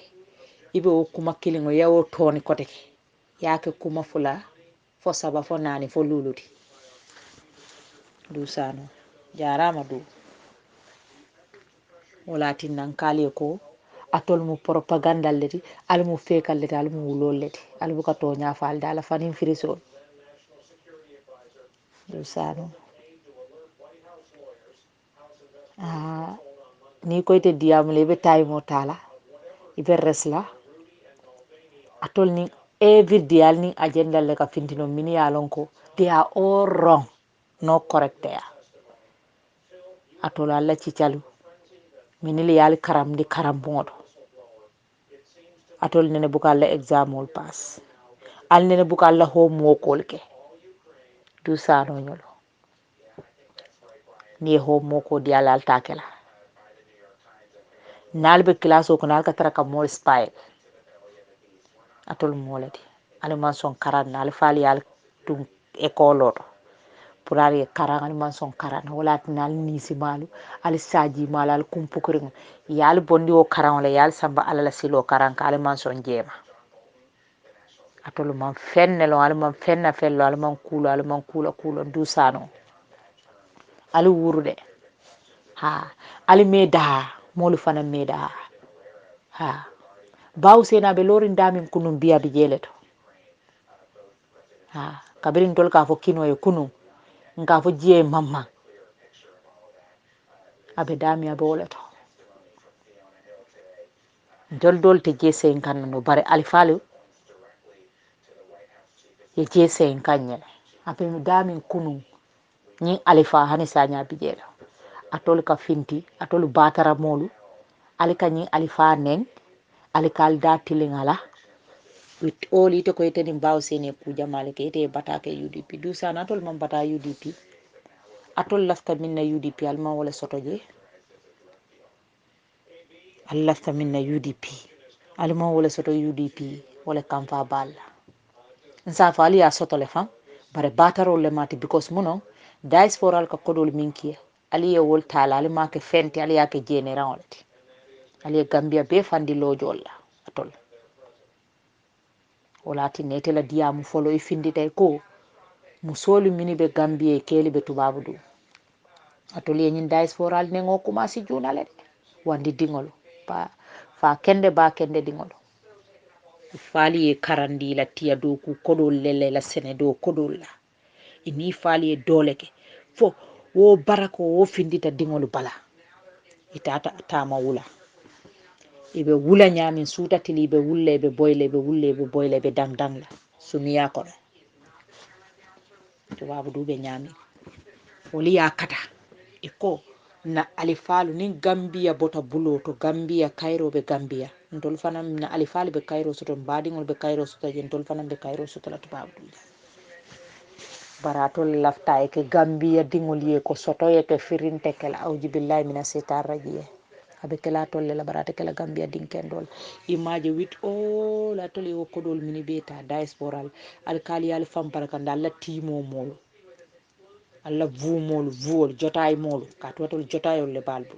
E: ibe o kuma kilingo yawo toni koteke yake kuma fula fo saba fo nani fo luludi dusano jarama du wala tinnan kale ko atol mu propaganda leti almu fekal leti almu wulol leti albu ka to nyaafal dala fanin friso dusano ni koyte diyamule be taymo tala ibe resla atol ni every day al ni agenda le ka fintino mini yalon ko they are all wrong no correct there atol alla ci calu mini li yal karam di karam bongo atol nene buka la exam ol pass al nene buka la homework olke du sano nyolo ni homework o di alal takela nalbe class o ko nal ka traka mol style atol molati alman son karan al fali al tum école oto pour aller karan alman son karan wala tinal nisi malu al saji mal al kumpukring yal bondi o karan wala yal samba alala silo karan ka alman son jema atol man fennelo alman fenna fello alman kulo du sano ali wurude ha ali meda molu fana meda ha baw sena be lorin damin kunum biya bi jeleto ha kabirin tol ka fo kino e kunu nga fo jiye mamma abe dami abe woleto dol te je sen kan no bare alifalu ye je sen kanyele abe damin kunu ni alifa hani sanya bi jelo atol ka finti atol batara molu alika ni alifa nen alikal da tilingala with all ite ko ite nim baw sene ku jamale ke ite batake UDP du sana tol man bata UDP atol lafta minna UDP alma wala sotoje al lafta minna UDP alma wala soto UDP wala kamfa balla nsa fali ya soto le fam bare bataro le mati because muno diaspora ka kodol minki ali ye wol tala ali ma ke fenti ali ya ke general ali Gambia be fandi lojol atol wala tinete la diamu folo e finditay ko musolu mini be Gambie keli be tubabu du atoli nyin diaspora ne ngo commencé junale wandi dingolo fa kende ba kende dingolo fali e karandi la tiya do ku kodol lele la sene do kodol la ini fali e doleke fo wo barako wo findita dingolo bala itata tama wula ibe wula nyamin suta tili be wulle be boyle be dang la sumiya ko tubabu du be nyami woli yakata iko na alifalu ni Gambia bota bulo to Gambia Cairo be Gambia ndol fanam na alifalu be Cairo soto mbadi ngol be Cairo soto ndol fanam be Cairo soto la tubabu du baratol lafta e ke Gambia dingol ye ko soto ye ke firinte kel auji billahi mina setar rajiye abe kela tolle la barate kela gambia dinkendol imaje wit o la tolle o kodol mini beta diasporal alkali al fam barakanda alla timo molo alla vumol vuol jotay molo ka totol jotayol le balbu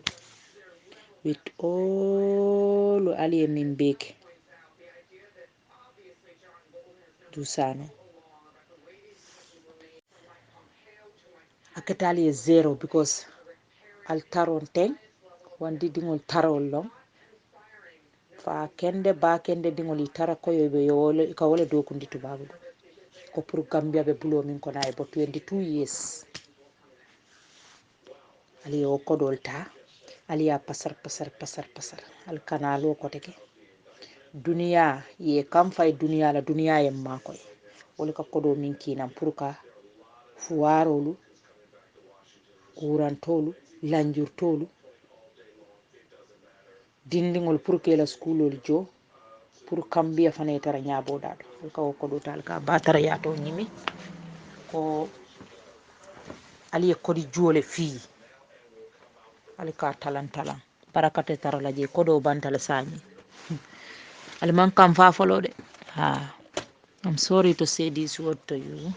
E: wit o lo ali min beke dusano akatali e zero because al taron ten wandi dingol tarol long fa kende ba kende dingol tara koyo be yole ka wala do kundi tubabu ko pour gambia be bulo min ko nay bo 22 years ali o kodol ta ali ya pasar al kanalo ko teke duniya ye kam fay duniya la duniya ye makoy wala ka kodo min kinam pour ka fuwarolu kurantolu lanjurtolu dindingol pour que la schoolol jo pour kambia fane tara nyabo dado ka ko do tal ka batara yato nyimi ko ali ko di jole fi ali ka talan barakate tara la je ko do bantal sani ali man kam fa folo de I'm sorry to say this word to you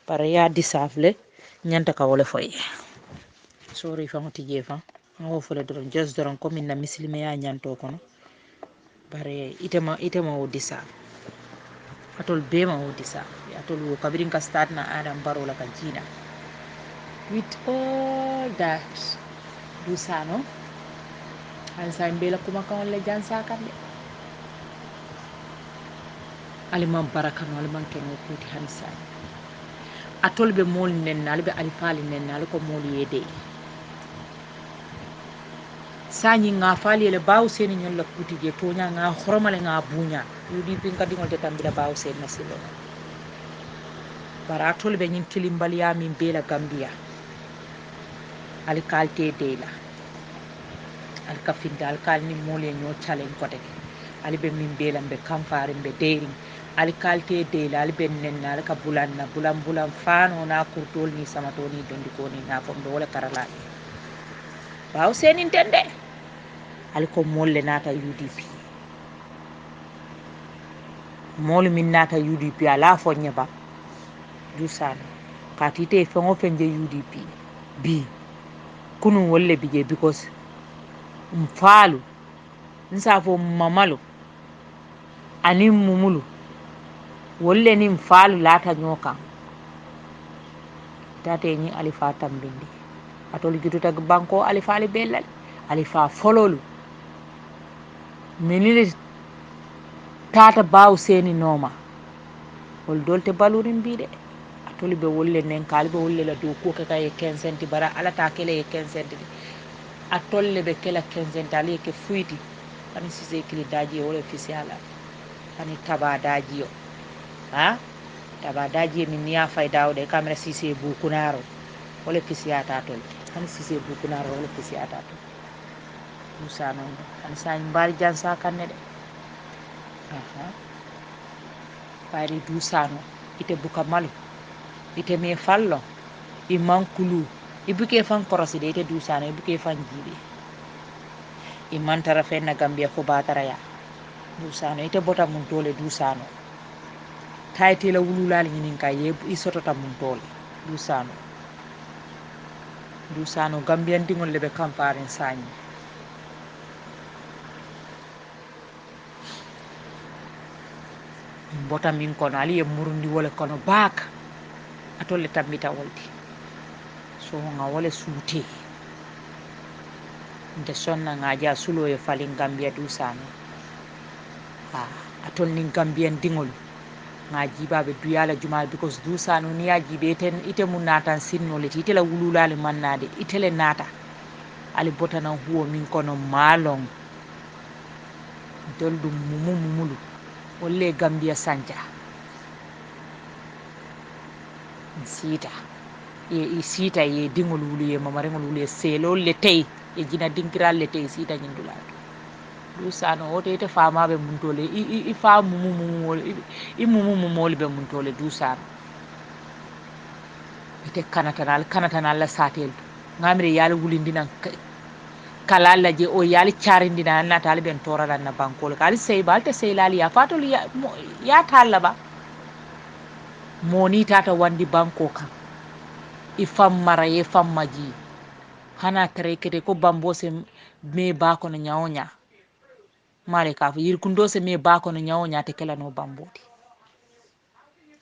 E: para ya disafle nyanta ka wole foy sorry fa ngoti jefa ngo fole doron just doron ko min na muslime ya nyanto kono bare itema o disa atol bema o disa atol wo kabirin ka start na adam baro la kan jina with all that dusano an sa mbela kuma kan le jansa kan de aliman barakano aliman keno kuti hansa atol be mol nen albe alifali nen alko mol yede sanyi nga fali le baw seni ñol la kuti je tonya nga horomale nga bunya yudi pin kadi ngol tambila baw sen nasilo bara atol be ñin kilimbaliya min bela gambia ali kalte de la al kafinda al kalni mole ñoo challenge ko teke ali be min bela be kamfare be deering ali kalte de la ali ben nen al ka bulan fano na kurtol ni samatoni dondi ko ni na fom do wala karala baw sen intende ali ko molle nata UDP molu min nata UDP ala fo nyaba dusana katite fengo fenje UDP bi kunu wolle bije because mfalu nsafo mamalu ani mumulu wolle ni mfalu lata nyoka tate ni alifa tambindi atoli gitu tag banko alifa ali belal alifa fololu minili tata baw seni noma wol dolte balurin bi de atoli be wolle nen kalbe wolle la do ko kay 15 centi bara ala ta kele 15 centi atolle be kela 15 centi ali ke fuiti ani sise kili daji wala officiala ani taba daji yo taba daji min niya fay dawde kamera sise bu kunaro wala officiata tol ani sise bu kunaro wala officiata tol musa non ani sañ mbari jansa kanne de pari dusano ite buka malu ite me fallo i mankulu ibuke fan koroside ite dusano ibuke fan jibe i mantara fenna gambia ko batara ya dusano ite bota mun tole dusano tayti la wululal ñinin kay ye i sotota mun tole dusano gambian dingol lebe campagne sañi bota min kono ali e murundi wala kono baaka atolle tammita wolti so nga wala suuti nde sonna ngaja sulo e falin gambia dusano atol nin gambian dingol nga jibabe duyala jumal because dusano ni ya jibe ten ite mun natan sinnole ite la wululale mannade itele nata ali bota nan huwo min kono malong doldum mumulu wolle gambia sanja sita ye dingol wuluye mamarengol wuluye selol le tey e jina dinkiral le tey sita nyindula dusano wote ite famabe muntole i fa mumol be muntole dusano ite kanatanal la satel ngamre yalla wulindinan kalala je o yali charindina na tali ben torala na bankol kali sey balte sey lali ya fatol ya talla ba moni tata wandi banko kan ifam mara ye fam maji hana tare kete ko bambose me ba ko na nyaonya mare ka yir kundo se me ba ko na nyaonya te kala no bambodi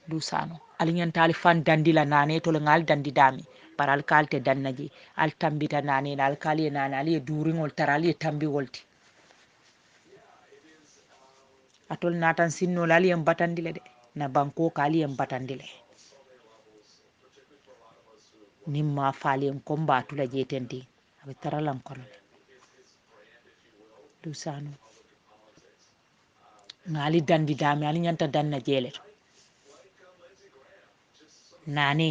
E: du sano alinyan tali fan dandila nane to le ngal dandi dami par al kalte dannaji al tambita nane al kali nane ali duringol tarali tambi wolti atol natan sinno lali en batandile de na banko kali en batandile nimma faali en komba tula jetenti abe taralan kono du sano ngali dandi dami ali nyanta danna jele to nane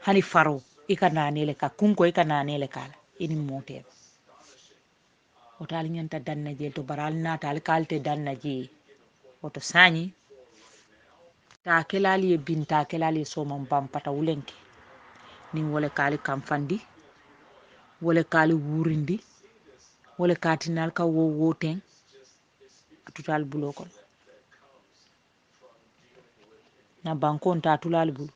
E: hani faro ika nane le ka kunko ika nane le kala ini mote o tali nyanta danna jele to baral nata al kalte danna je oto sañi ta kelali e binta kelali e somon bampata wulenke nin wole kali kamfandi wole kali wurindi wole katinal ka wo woten tutal bulo kon na bankon ta tulal bulu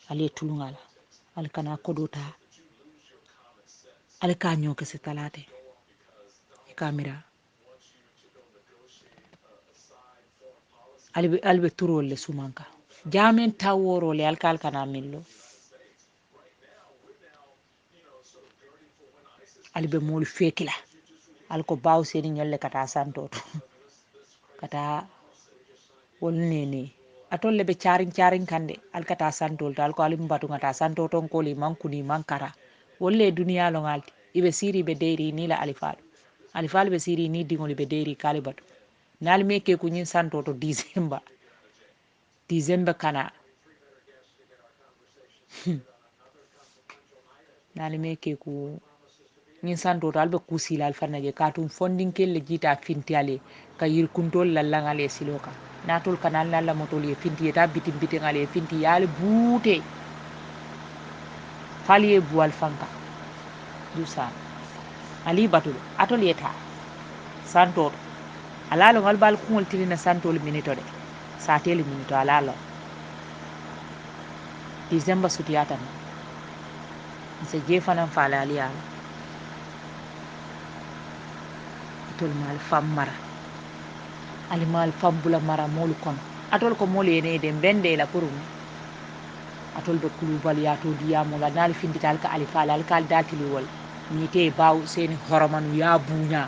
E: ali tulungala al kana kodota al ka nyoke se talate e kamera albe turol le sumanka jamen taworo le alkal kana millo albe mol fekila alko baw seni nyolle kata santoto kata wol nene atolle be charing kande alkata santol to alko alim batu ngata santoto koli mankuni mankara wolle duniya lo ngalti ibe siri be deiri ni la alifal be siri ni dingoli be deiri kalibatu nal meke ku nyin santoto December kana nal meke ku nyin santoto albe kusila alfanna je katum fondin kelle jita fintiale ka yir kuntol lallangale siloka natol kanal nalla motol ye finti eta bitin ngale finti yale buute faliye buwal fanka dusa ali batul atol yeta santoto alalo ngal bal kungol tilina santol minito de sa teli minito alalo December sutiyata se jefanan fala aliya atol mal fammara ali mal fambula mara molu kon atol ko molu ene de bende la purum atol be kulubal ya to diamo la nal findital ka ali fala al kal datili wol ni te baw seni horomanu ya bunya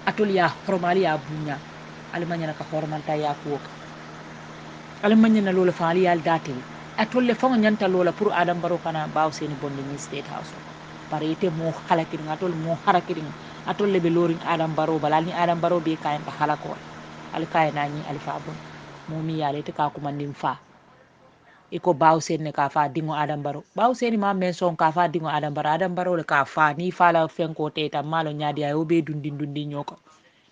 E: atol ya horomali ya bunya ali manyana ka horomanta ya ko ali manyana lola fali al datili atol le fonga nyanta lola pour adam baro kana baw seni bondi ni state house parite mo halakirin atol mo harakirin atol le be lorin adam baro balal ni adam baro be kayen ka halako al kayen nani alfa bon momi yale te ka ko mandim fa iko baw sen ne ka fa dingo adam baro baw sen ma men son ka fa dingo adam baro le ka fa ni fa la fenko te ta malo nyaadi ay obe dundi nyoko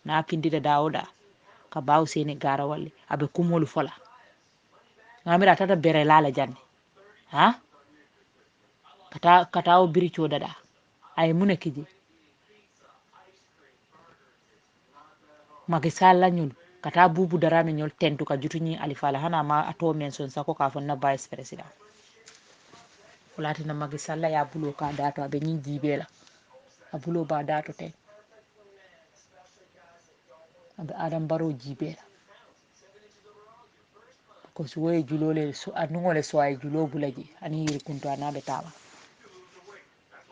E: na pindida dawda ka baw sen gara walle abe kumolu fola ngamira tata bere lala janne ha kata o biri chodada ay munakiji Macky Sall la ñun kata bubu darame ñol tentu ka jutuñi alifala hana ma ato men son sako ka fonna vice president ulati na Macky Sall ya bulo ka dato abe ñi jibela abulo ba dato te abe adam baro jibela ko suwoye julole so anungole so ay julo bulaji ani yiri kunto anabe tawa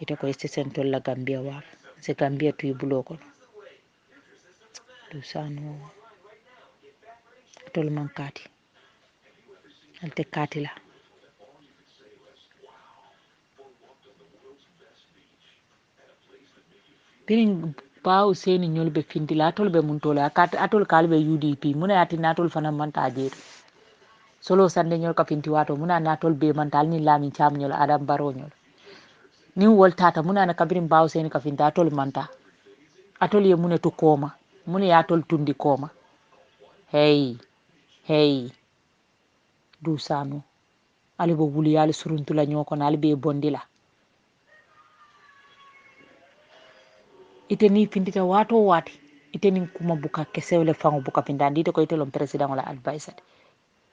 E: ite ko station tol la Gambia wa se Gambia tuy bulo ko du sano tol man kati alte kati la birin baw seni ñolbe findila atol be mun tola atol kalbe UDP muna ati natol fana manta jeeto solo sande ñol ka finti wato muna natol be mantal ni lamin cham ñol adam baro ñol ni woltata muna na kabirin baw seni ka finta atol manta atol ye mune to koma mune ya atol tundi koma hey du sano ali bo wuli yali suruntula ñoko na ali be bondila ite ni pindita wato wati ite nin kuma buka kesewle fango buka pindandi ite ko ite lom president wala advice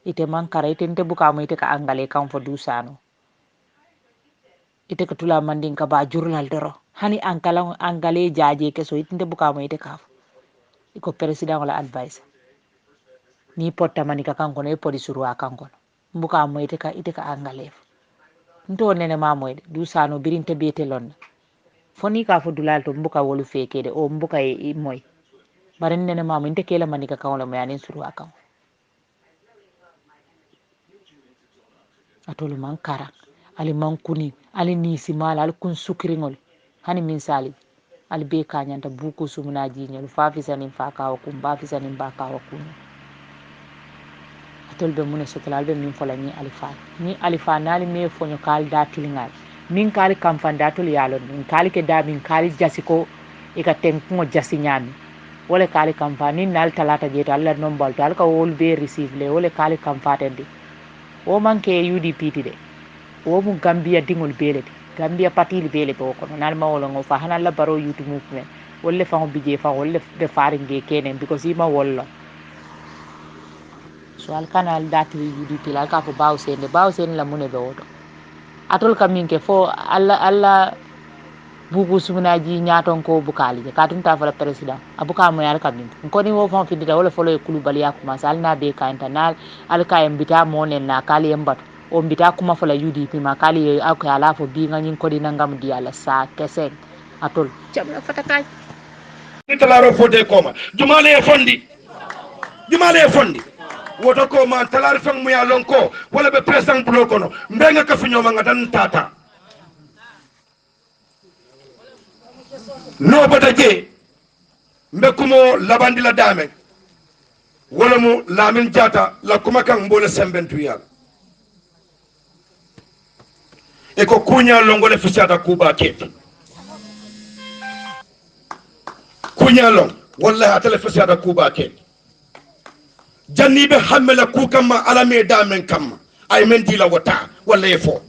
E: ite mankara ite nte buka mo ite ka angale kan fo dusano ite ka tula mandin ka ba jurnal doro hani angale jaje keso ite nte buka mo ite ka iko president wala advice ni potta manika kankono e podi surwa kankono mbuka mo ite ka angale nto nene mamoyde dusano birinte bete lonna foni ka fo dulal to mbuka wolu fekede o mbuka e moy bare nene mamo inte kela manika kanwala mo yanin surwa kan atolu man kara ali man kuni ali nisi mala ali kun sukiringol hani min sali ali be kanyanta buku sumuna jinyol fa fisanin fa kawo kum ba fisanin ba kawo kum atol be mune sotola be min fola ni alifa nali me fonyo kal datilingal min kali kamfan datul yalo min kali ke da min kali jasiko e ka tenko jasi nyami wala kali kamfani nal talata jeto alla non balto alka wol be receive le wala kali kamfatende o manke UDP de o mu Gambia dingol belete Gambia patil bele be ko nal ma wala ngo fa hanal la baro YouTube movement wala fa ngo bije fa wala be faringe kenen because ima wala so alkanal dati UDP la ka fo baw sen la mune be woto atol kamin ke fo alla bubu sumunaji nyaton ko bukali ka tum ta fala president abuka mo yar kamin ko ni wo fon fidita wala folo e kulubali yakuma salna be ka internal alka embita monen na kali embat o mbita kuma fala UDP ma kali akya ala fo bi ngani ko dina ngam di ala sa kesen atol jamna fatakay
F: ni talaro fode koma jumale e fondi woto ko man talar fang mu ya lonko wala be president bulo kono mbenga ka finyo ma ngatan tata no bata je mbe kumo labandi la dame wala mu lamin jata la kuma kan mbole sembentu ya e ko kunya longo le fisata kuba keti kunya long wallahi atale fisata kuba keti jannibe hammela ku kamma alame damen kamma ay men dila wata walla e fo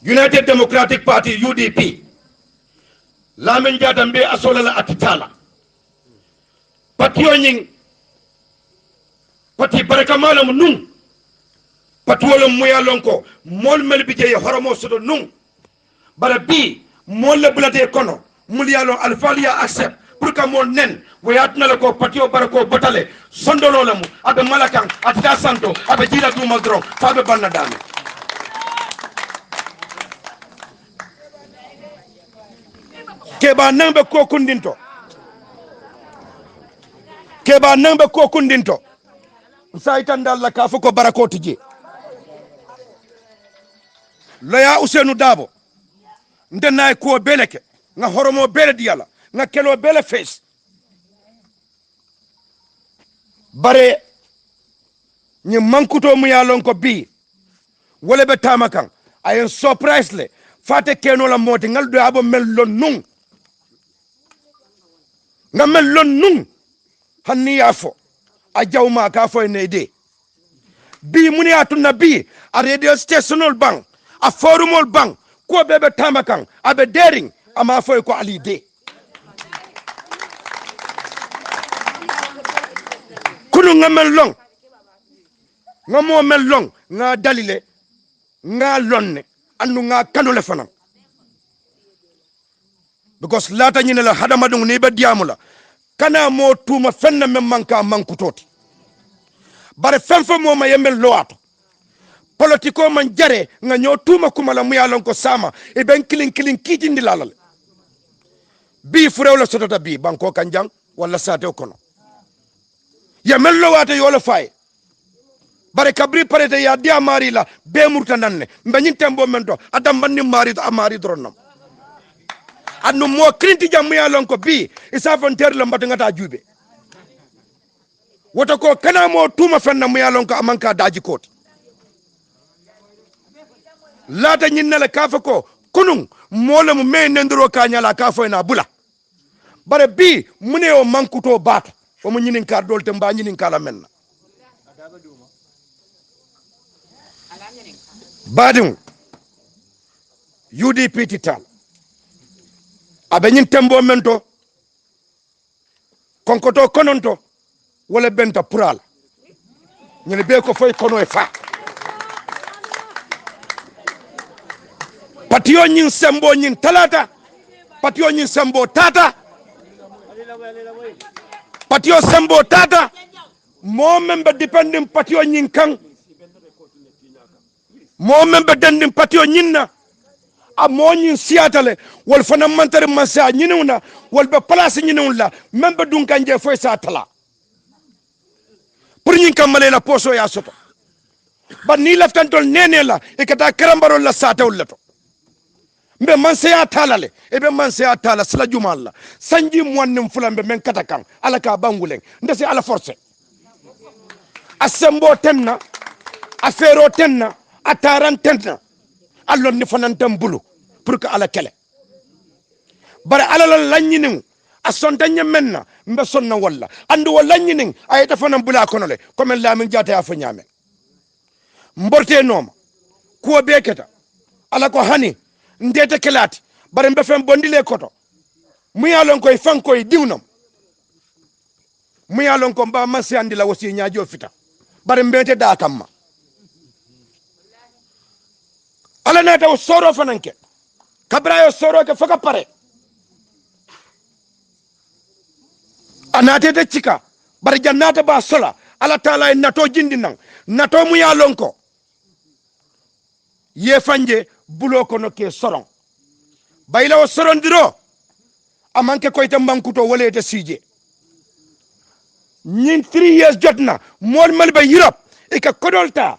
F: United Democratic Party UDP lamen jata mbe asola la atitala patio nyin pati baraka malam nun patwolo muya lonko mol mel bi je horomo sodo nun bara bi mol le bulate kono mulyalo alfalia accept pour que mon nen wayatna la ko patio barako botale sondolo lamu abe malakan atita santo abe jila duma dron fabe banna dame keba nambe ko kundinto saitan dalla ka fuko barako tije laya Ousainou Dabo ndenay ko beleke nga horomo bele diyala nga kelo bele face bare ni mankuto mu yalon ko bi wala be tamakan ayen surprise le fate keno la moti ngal do abo mel lon nun nga mel lon nun hanni yafo a jawma ka fo neyde bi muni atuna bi a radio stationol bang a forumol bang ko bebe tamakan abe daring ama fo ko ali de kunu nga mel long nga mo mel long nga dalile nga lonne andu nga kanule fanam because lata nyine la hadama dung ni be diamula kana mo tuma fenna mem manka mankutoti bare fenfo mo ma yemel loato politiko man jare nga nyo tuma kumala mu yalon ko sama e ben kilin kitindi lalal bi furewla sotota bi banko kanjang wala sate kono ya mello wata yolo fay bare kabri parete ya dia mari la be murta nanne mbanyin tembo mento adam banni mari to amari dronnam anno mo krinti jam ya lon ko bi isa fonter la mbata ngata jube woto ko kana mo tuma fenna mu ya lon ko amanka daji koti lata nyinna la kafa ko kunun mola mu me nendro kanyala kafo na bula bare bi mune o mankuto bata o mo nyinin kar dolte mba nyinin kala menna badum UDP tital abe nyin tembo mento konkoto kononto wala benta pural ñene be ko foy kono e fa patio nyin sembo nyin talata patio nyin sembo tata patio sembo tata mo membe depending patio nyin kan mo membe dending patio nyinna a mo nyin siatale wol fana mantare mansa nyinuna wol be place nyinula membe dun kanje foy sa tala pour nyin kamale la poso ya soto ba ni laftantol nene la e kata karambaro la satawul lato mbe mansa ya talale e be mansa ya tala sala jumal sanji monnim fulambe men katakan ala ka bangulen ndesi ala force asembo tenna afero tenna ataran tenna allon ni fanantam bulu pour que ala kele bare ala la lanyinin asontanya menna mbe sonna walla andu walla lanyinin ayata fanan bula konole comme la min jata ya fanyame mborte noma ko beketa ala ko hani ndete kelati bare mbe fen bondile koto muyalon koy fankoy diwnam muyalon ko ba masi andi la wasi nyaajo fita bare mbete da kamma ala nata o soro fananke kabrayo soro ke faka pare anate de cika bare jannata ba sola ala taala nato jindi nan nato mu ya lonko ye fanje bulo ko no ke soron bayla o soron diro amanke ko itam bankuto wala te sije ñin 3 years jotna mol mal ba Europe e ka kodolta